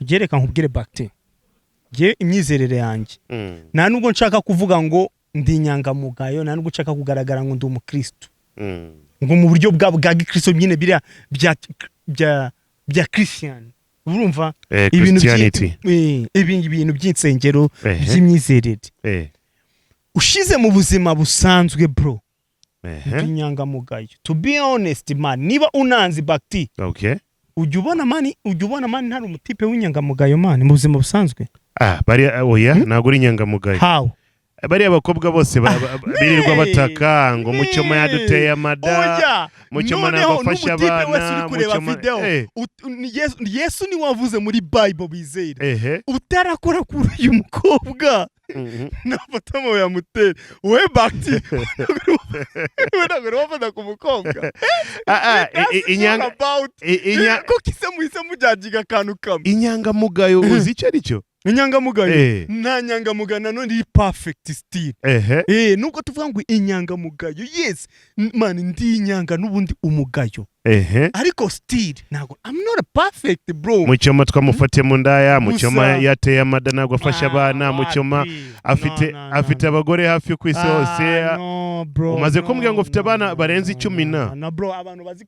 gereka nkubwire bacteria je imyizerere yanjye nta nubwo nshaka kuvuga ngo ndi inyangamugayo nta nubwo nshaka kugaragara ngo ndi umukristo ngo mu buryo bwa gikristo nyine biriya bya Christian urumva ibintu by'insengero by'imyizerere ushize mu buzima busanzwe bro inyangamugayo to be honest man niba unanzi bakti ujya ubona mani ntari umutipe w'inyangamugayo man mu buzima busanzwe bari oya ntago uri inyangamugayo how bari abakobwa bose birirwa bataka ngo mucyoma yaduteye amada mucyoma nagafasha abana mucyoma Yesu ni wavuze muri Bible bizera utarakora kuri uyu mukobwa nafata mo yamutera we bakti we nagoro wafata ku mukobwa ko kise mujajiga kantu kamwe inyangamugayo uzi icyo aricyo inyangamugayo nta nyangamugayo nanone iri perfect still nuko tuvuga ngo inyangamugayo yes man ndi inyanga n'ubundi umugayo ariko still nago I'm not a perfect bro mucyoma twamufatiye mu ndaya mucyoma yateye amada nago afasha abana mucyoma afite abagore hafi ku isi hose umaze kumbwira ngo ufite abana barenze 10 na bro abantu bazi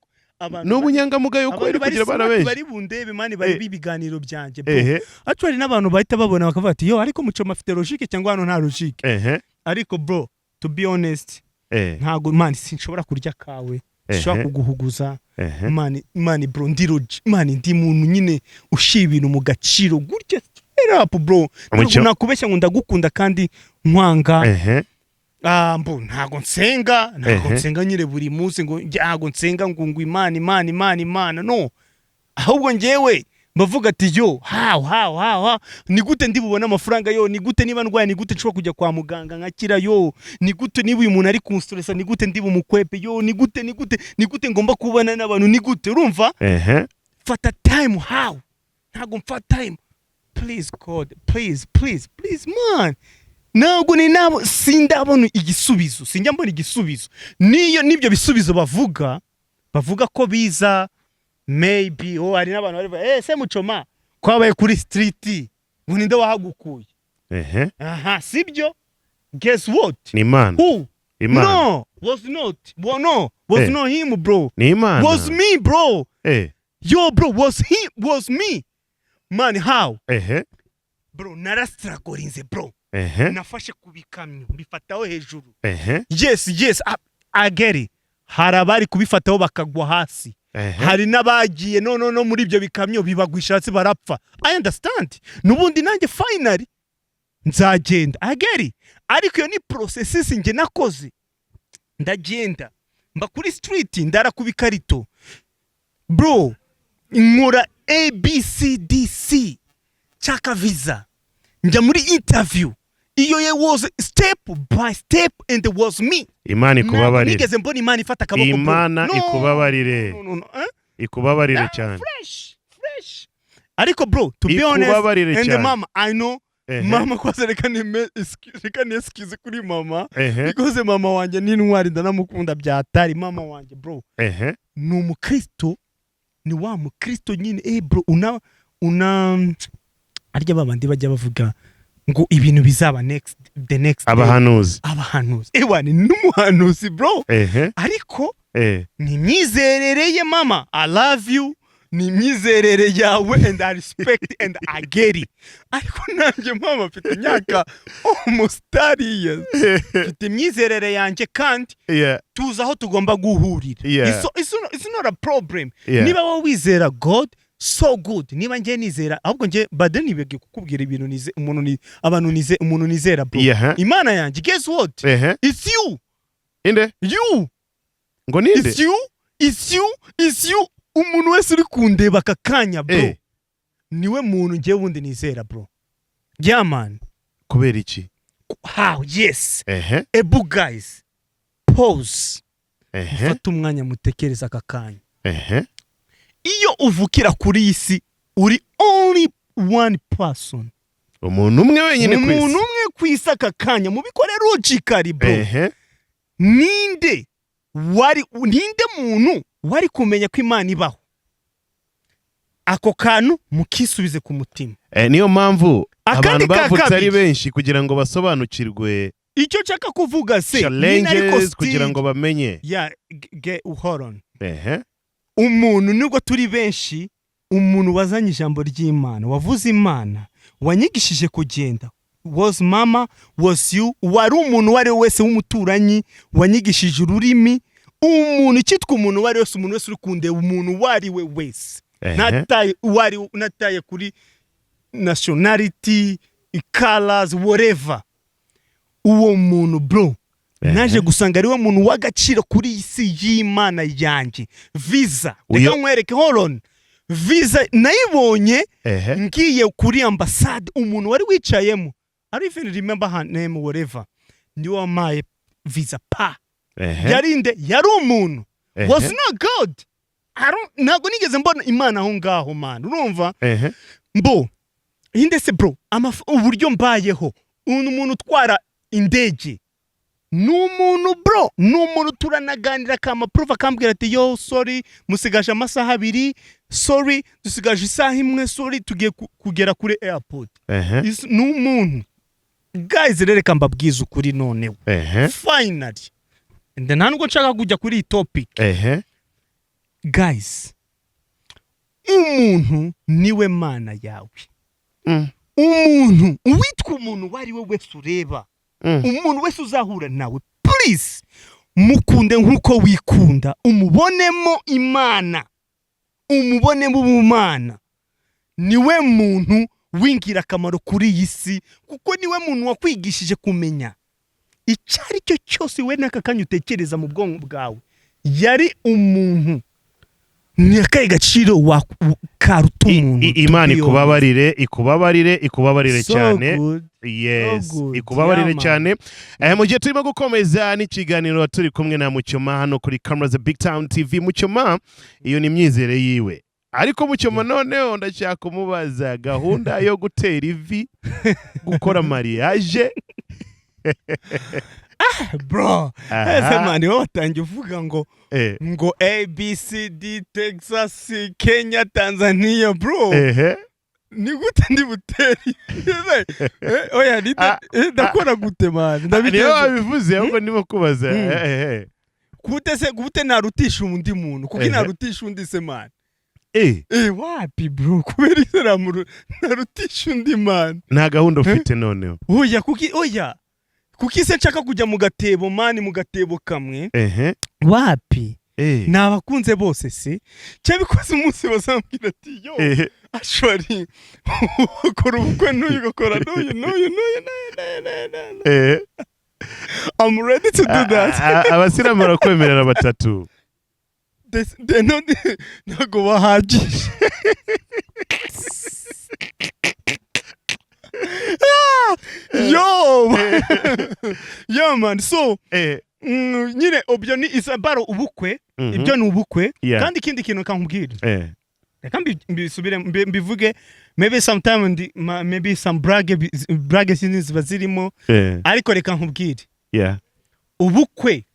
n'ubunyangamugayo ko iri kugira abana benshi bari bundebe mani bari bibiganiro byanje bro actually n'abantu bahita babona bakavuga ati yo ariko mucyoma afite logique cyangwa hano nta logique ariko bro to be honest ntago man sinshobora kurya kawe shaka kuguhuguza mani bro ndi muntu nyine ushiye ibintu mu gaciro gutya rap bro nakubeshya ngo ndagukunda kandi nkwanga mbo ntago nsenga nyire buri munsi ngo ntago nsenga ngo imana no ahubwo njyewe bavuga ati yo how ni gute ndi bubona amafaranga yo ni gute niba ndwaye ni gute nshobora kujya kwa muganga nkakira yo ni gute niba uyu muntu ari kunstressa ni gute ndi bumukwepe yo ni gute ngomba kubana n'abantu ni gute urumva fata time how ntago mfata time please God please man ntabwo ni nabo sindabona igisubizo sinjya mbona igisubizo nibyo bisubizo bavuga ko biza maybe ari n'abantu bari se mucoma kwabaye kuri street ngo ninde wahagukuye sibyo guess what ni Imana who no was not him bro ni Imana was me bro yo bro was me man how bro narastragorinze bro nafashe kubikamyo mbifataho hejuru yes I get it harabari kubifataho bakagwa hasi hari nabagiye no muri ibyo bikamyo bibagwishatse barapfa I understand nubundi nanjye finally nzagenda I get it ariko iyo ni processes nge nakoze ndagenda mba kuri street ndara kubikarito bro nkora ABCDC chaka visa njya muri interview iyo was step by step and it was me Imana ikubabarire nigeze mbona Imana ifata akaboko Imana ikubabarire ikubabarire cyane fresh ariko bro to be honest and the mama I know mama kwaze reka ni excuse kuri mama because mama wanje ni ntwari ndanamukunda byatari mama wanje bro ni umukristo ni wa mukristo nyine bro una arya babandi bajya bavuga ngo ibintu bizaba the next abahanuzi ni n'umuhanuzi bro ariko ni myizerere mama I love you ni myizerere yawe and I respect and I get it ariko nanjye mama mfite imyaka almost 30 years mfite myizerere yanjye kandi tuzi aho tugomba guhurira it's not a problem niba wowe wizera God so good niba ngiye nizera ahubwo ngiye bade nibege kukubwira ibintu nize umuntu nizera bro Imana yanjye guess what it's you inde you ngo ninde it's you umuntu wese uri kundeba akakanya bro niwe muntu ngiye wundi nizera bro yeah man kubera iki how yes ebu guys pause fata umwanya mutekereza akakanya iyo uvukira kuri isi uri only one person umuntu umwe wenyine kwisi umuntu umwe kwisi akakanya mubikore logically bro ninde muntu wari kumenya ko Imana ibaho ako kantu mukisubize ku mutima niyo mpamvu abantu bavutse ari benshi kugira ngo basobanukirwe icyo nshaka kuvuga se challenges kugira ngo bamenye hold on umuntu nubwo turi benshi umuntu wazanye ijambo ry'Imana wavuze Imana wanyigishije kugenda was mama was you wari umuntu wari wese w'umuturanyi wanyigishije ururimi umuntu cyitwa umuntu wari wese umuntu wese uri kundeba umuntu wari we wese nataye kuri nationality colors whatever uwo muntu bro naje gusanga ari we muntu w'agaciro kuri isi y'Imana yanjye visa reka nkwereke hold on visa nayibonye ngiye kuri ambassade umuntu wari wicayemo I don't even remember her name whatever niwe my visa pa yarinde yari umuntu was not God ntago nigeze mbona Imana aho ngaho man urumva mbo indese bro uburyo mbayeho umuntu utwara indege n'umuntu bro n'umuntu turanaganira kama proof akambwira ati yo sorry musigaje amasaha 2 sorry dusigaje isaha imwe sorry tugiye kugera kuri airport n'umuntu guys rereka mbabwiza ukuri noneho finally and then ntabwo nshaka kujya kuri topic guys umuntu niwe Mana yawe umuntu witwa umuntu wari we wese ureba umuntu wese uzahura nawe please mukunde nkuko wikunda umubonemo Imana umubonemo ubumana niwe muntu wingira akamaro kuri iyi si kuko niwe muntu wakwigishije kumenya icyari cyo cyose we nakakanya utekereza mu bwonko bwawe yari umuntu ni akaye gaciro wa karuta umuntu Imana ikubabarire cyane yes ikubabarire cyane mu gihe turimo gukomeza n'ikiganiro turi kumwe na Muchoma hano kuri camera za BigTown TV Muchoma iyo ni myizere yiwe ariko Muchoma noneho ndashaka kumubaza gahunda yo gutera ivi gukora mariage bro ese mani watangiye uvuga ngo ABCD Texas Kenya Tanzania bro ni gute ndi buteri oya ndakora gute man niyo wabivuze ahubwo ndimo kubaza gute narutisha undi muntu kuko narutisha undi se man wapi bro kubera isera narutisha undi man nta gahunda ufite noneho kuki se nshaka kujya mu gatebo mani mu gatebo kamwe wapi nabakunze bose se cyabikoze umunsi bazambwira ati yo ashwari ukora ubukwe n'uyu gukora n'uyu I'm ready to do that abasiramu barakwemerera batatu ntago bahagije yo man so nyine obyo ni isabaro ubukwe ibyo ni ubukwe kandi ikindi kintu kankubwira reka mbisubire mbivuge maybe sometime maybe some brag scenes bazirimo ariko reka nkubwire ubukwe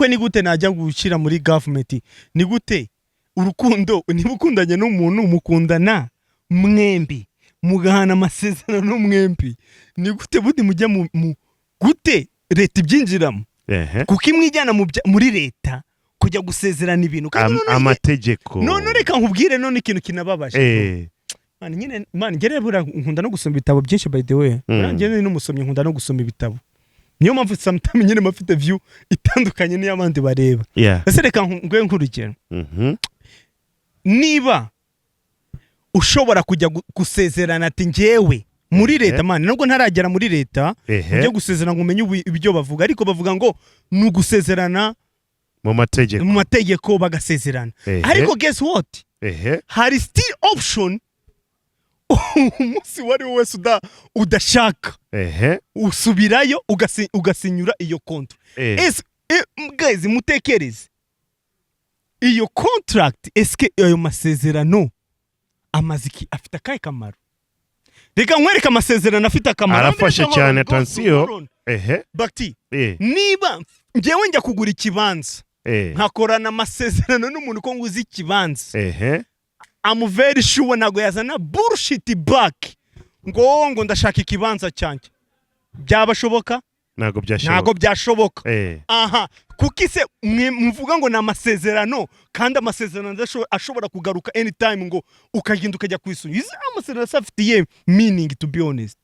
ni gute najya gushyira muri government ni gute urukundo niba ukundanye n'umuntu mukundana mwembi mugahana amasezerano n'umwembi ni gute budi mujya mu gute leta ibyinjiramo kuko imwijyana muri leta kujya gusezerana ibintu amategeko none reka nkubwire none ikintu kinababaje man ngere bura nkunda no gusoma ibitabo byinshi by the way ngere n'umusomyi nkunda no gusoma ibitabo niyo mpamvu sometimes nyine mafite view itandukanye n'iy'abandi bareba ese reka ngwe nkurugero niba ushobora kujya gusezerana ati njyewe muri leta man nubwo ntaragera muri leta njye gusezerana ngo umenye ibyo bavuga ariko bavuga ngo ni ugusezerana mu mategeko bagasezerana ariko guess what hari still option umunsi wari wese udashaka usubirayo ugasinyura iyo contract guys mutekereze iyo contract eske ayo masezerano amaziki afite akahe kamaro reka nkwereka amasezerano afite akamaro arafasha cyane attention bakti niba njyewe njya kugura ikibanza nkakorana amasezerano n'umuntu ko nguzi ikibanza I'm very sure nago yazana bullshit back ngo ndashaka ikibanza cyanjye byabashoboka nago byashoboka aha kukise mvuga ngo na amasezerano kandi amasezerano ashobora kugaruka anytime ngo ukagenda ukajya kwisunya amasezerano afite meaning to be honest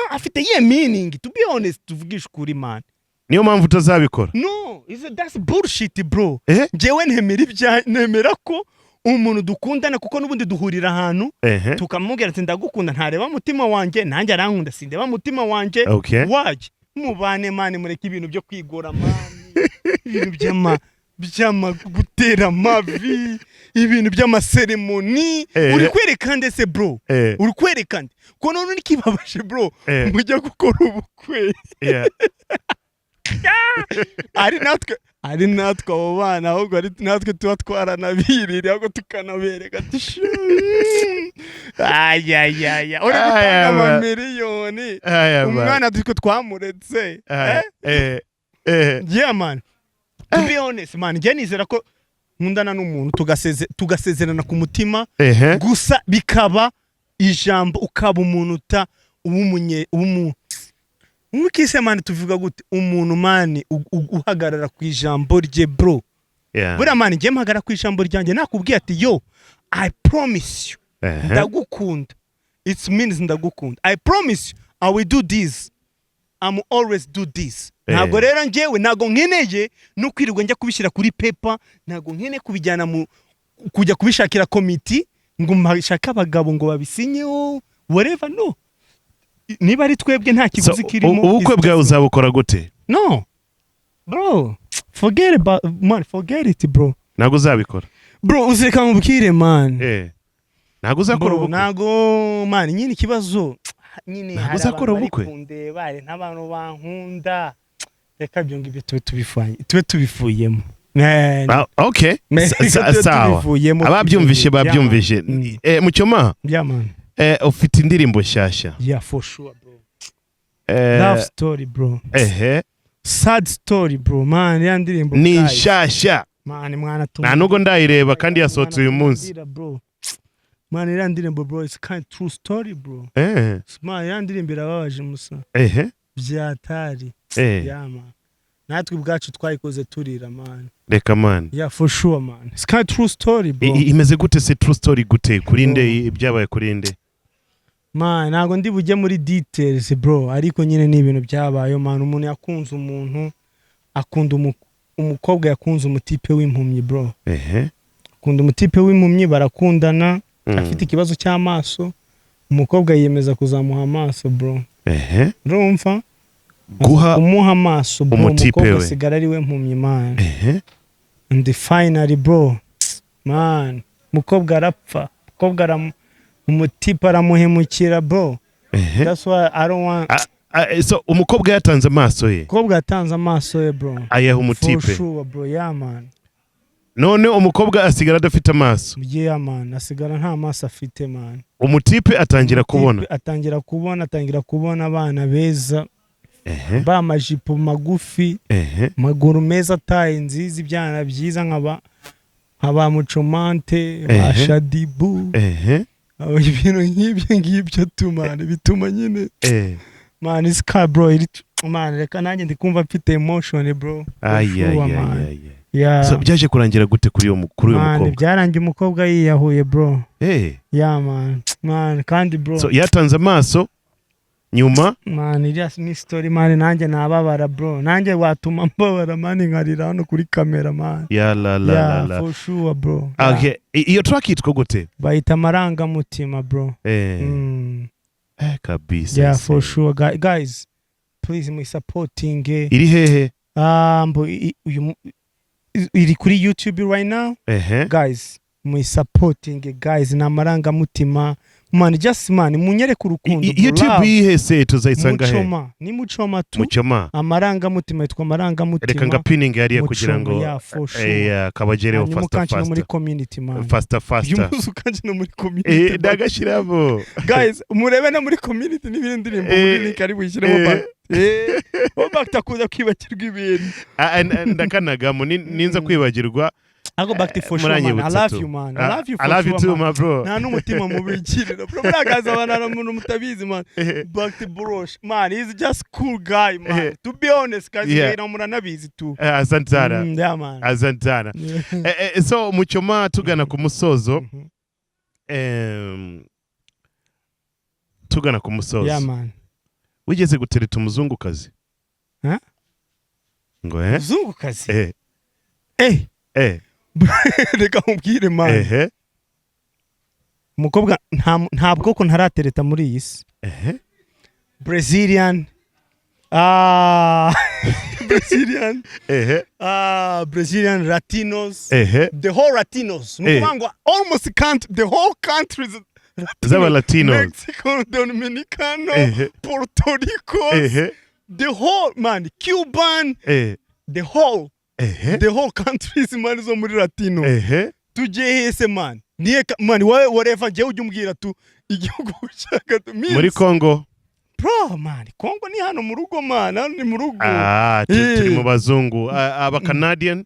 afite meaning to be honest tuvugisha kuri man niyo mpamvu utazabikora no that's bullshit bro njyewe nemera ko umuntu dukundana kuko nubundi duhurira ahantu tukamubwira ati ndagukunda ntareba mutima wanjye nanjye arankunda sindeba mutima wanjye waje mubane mane mureke ibintu byo kwigora mani ibintu byama gutera amavi ibintu by'amaseremoni uri kwerekana ndetse bro uri kwerekana ko none nikibabashe bro mujya gukora ubukwe ari natwe abo bana ahubwo ari natwe tuba twaranabirire ahubwo tukanabereka tushu ayayaya uri gutanga amamiliyoni umwana duko twamuretse yeah man to be honest man njye nizera ko nkundana n'umuntu tugasezerana ku mutima gusa bikaba ijambo ukaba umuntu umukise man tuvuga gute umuntu man uhagarara ku ijambo rye bro bura man njye mpagarara ku ijambo ryanjye nakubwiye ati yo I promise you ndagukunda it means ndagukunda I promise you I will do this I'm always do this ntago rero njyewe ntago nkeneye no kwirirwa njya kubishyira kuri paper ntago nkene kubijyana kujya kubishakira committee ngo mpashaka abagabo ngo babisinyeho whatever no niba ari twebwe nta kiguzi kirimo ubukwe bwawe uzabukora gute no bro forget it bro ntago uzabikora bro uzireka mubwire man ntago uzakora ubukwe ntago man nyine ikibazo nyine ntago uzakora ubukwe kunde bare n'abantu bankunda reka byo ngibyo tube tubifuyemo okay sawa ababyumvishe Muchoma yeah man ufite indirimbo nshyashya yeah for sure bro love story bro sad story bro man ya ndirimbo ni nshyashya man mwana nta nubwo ndayireba kandi yasohotse uyu munsi man ya ndirimbo bro it's kind true story bro man ya ndirimbo irababaje musa byatari yeah man natwe ubwacu twayikoze turira man reka man yeah for sure man it's kind true story bro imeze gute se true story gute kurinde ibyabaye kurinde man ntago ndi bujye muri details bro ariko nyine ni ibintu byabaye man umuntu yakunze umuntu akunda umukobwa yakunze umutipe w'impumyi bro akunda umutipe w'impumyi barakundana afite ikibazo cy'amaso umukobwa yiyemeza kuzamuha amaso bro urumva umuha amaso bro umukobwa asigara ari we mpumyi man and finally bro man mukobwa arapfa mukobwa umutipe aramuhemukira bro that's why I don't want so umukobwa yatanze amaso ye umukobwa yatanze amaso ye bro ayaha umutipe for sure bro yeah man none umukobwa asigara adafite amaso yeah man asigara nta maso afite man umutipe atangira kubona abana beza bamajipo magufi maguru meza taye nziza ibyana byiza nkaba Muchomante bashadibu ibintu nk'ibyo tumane bituma nyine man is car bro man reka nanjye ndikumva mfite emotion bro so byaje kurangira gute kuri uyu mukobwa byarangiye umukobwa yiyahuye bro yeah man kandi bro so yatanze amaso nyuma man iriya ni story man nanjye nababara bro nanjye watuma mbabara man nkarira hano kuri kamera man ya la for sure bro okay iyo track yitwa gute bayita amarangamutima bro kabisa yeah for sure guys please me supporting iri hehe iri kuri YouTube right now guys me supporting guys na amarangamutima man just man munyereka urukundo YouTube yihese tuzayisanga he ni muchoma tu amarangamutima yitwa amarangamutima reka ngapinning yari kugira ngo kabagereho fast muri community man fast yumuzu kanje no muri community dagashirabo guys murebe na muri community n'ibindi ndirimbo muri kari bwishyiremo back takuza kwibakirwa ibintu ndakanagamo ninza kwibagirwa I go back to for sure man. I love you man. I love you for sure. I love you too my bro. Na n'umutima mubikirira. Bro bragaza bana muntu mutabizi man. Back to Burosh. Man, he's just cool guy man. To be honest guys, na muranabizi tu. Asantana. Yeah man. Asantana. So Muchoma tugana ku musozo. Tugana ku musozo. Yeah man. Wigeze gutereta umuzungukazi? Ngo Muzungukazi? Reka mubwire man. Mukobwa nta bwoko ntaratereta muri iyi si. Brazilian Brazilian Latinos. The whole Latinos. Mukobwa almost the whole countries Latino. Mexico, Dominicano, Puerto Rico. The whole man, Cuban. The whole countries man zo muri Latino tuje hese man niye man whatever je ujumbwira tu igihugu ushaka tu muri Congo bro man Congo ni hano mu rugo man hano ni mu rugo turi mu bazungu aba Canadian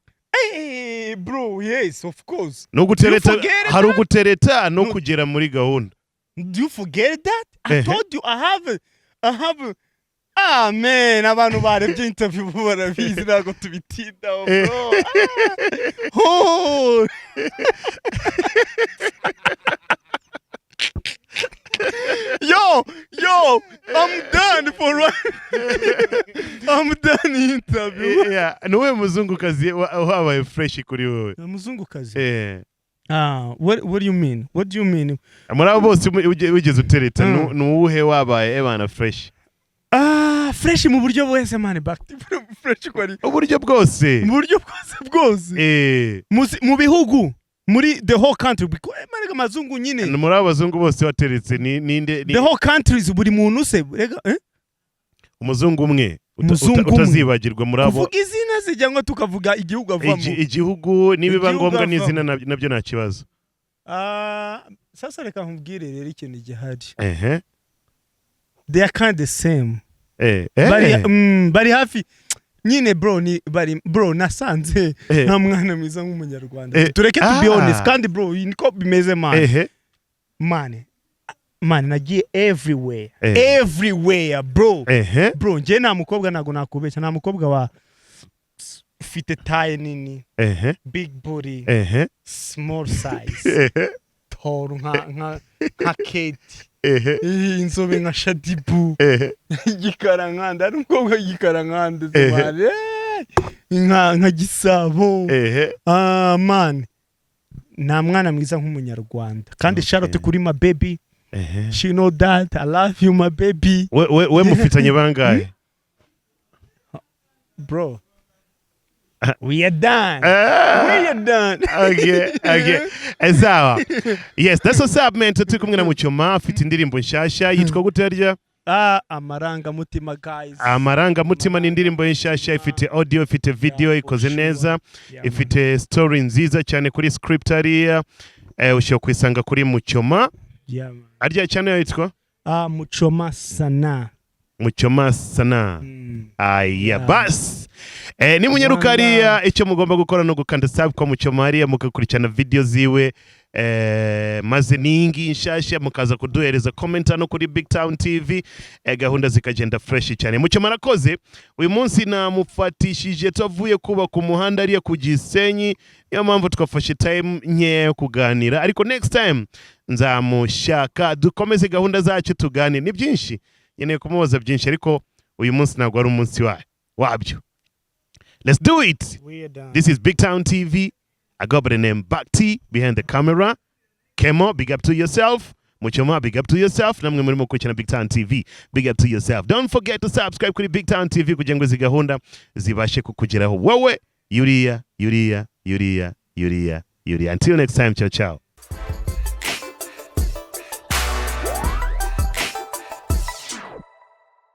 bro yes of course no gutereta hari ugutereta no kugera muri gahunda. Do you forget that? I told you I have man, abantu barebye interview barabizi nago tubitindaho bro. Yo, I'm done for I'm done interview. Yeah, nowe muzungukazi wabaye fresh kuri wowe. Muzungukazi? What do you mean? What do you mean? Amara bose wigeze utereta nuwuhe wabaye ebana fresh? Fresh mu buryo bwose man back fresh kwari uburyo bwose mu bihugu muri the whole country because marega mazungu nyine muri abazungu bose wateretse ninde the whole countries buri muntu se rega umuzungu umwe utazibagirwa muri abo kuvuga izina zijya ngo tukavuga igihugu avamo igihugu nibiba ngombwa n'izina nabyo nta kibazo. Sasa reka nkubwire rero ikintu gihari they are kind of the same. Bari hafi nyine bro ni bro nasanze nta mwana mwiza nk'umunyarwanda tureke to be honest kandi bro niko bimeze man nagiye everywhere bro nje nta mukobwa nago nakubeshya nta mukobwa wa ufite taille nini big body small size tall nka Kate inzobe nka Shadibu igikarankanda ari umukobwa igikarankanda zimare nka Gisabo man nta mwana mwiza nk'umunyarwanda kandi Charlotte kuri my baby she know that I love you my baby. we mufitanye bangahe bro? We are done. Okay. Ezawa. Yes, that's what's up man. Turi kumwe na Muchoma afite indirimbo nshasha yitwa guterya amarangamutima guys. Amarangamutima ni indirimbo nshasha ifite audio ifite video ikoze neza ifite story nziza cyane kuri script area ushobora kwisanga kuri Muchoma. Arya channel yitwa Muchoma Sana. Bas ni munyarukariya icyo mugomba gukora no gukanda sub kwa Muchoma ariya mukakurikirana video ziwe maze ningi nshasha mukaza kuduhereza comment no kuri BigTown TV gahunda zikagenda fresh cyane. Muchoma arakoze uyu munsi namufatishije tuvuye kuba ku muhanda ariya ku Gisenyi niyo mpamvu twafashe time nke kuganira ariko next time nzamushaka dukomeze gahunda zacu tugane ni byinshi nkeneye kumubaza byinshi ariko uyu munsi ntabwo ari umunsi wabyo. Let's do it. This is BigTown TV. I go by the name Bakti behind the camera. Kemo, big up to yourself. Muchoma, big up to yourself. Namwe murimo kurikirana BigTown TV. Big up to yourself. Don't forget to subscribe kuri BigTown TV kugira ngo zigahunda zibashe kukugeraho wowe. Yuria. Until next time, ciao ciao.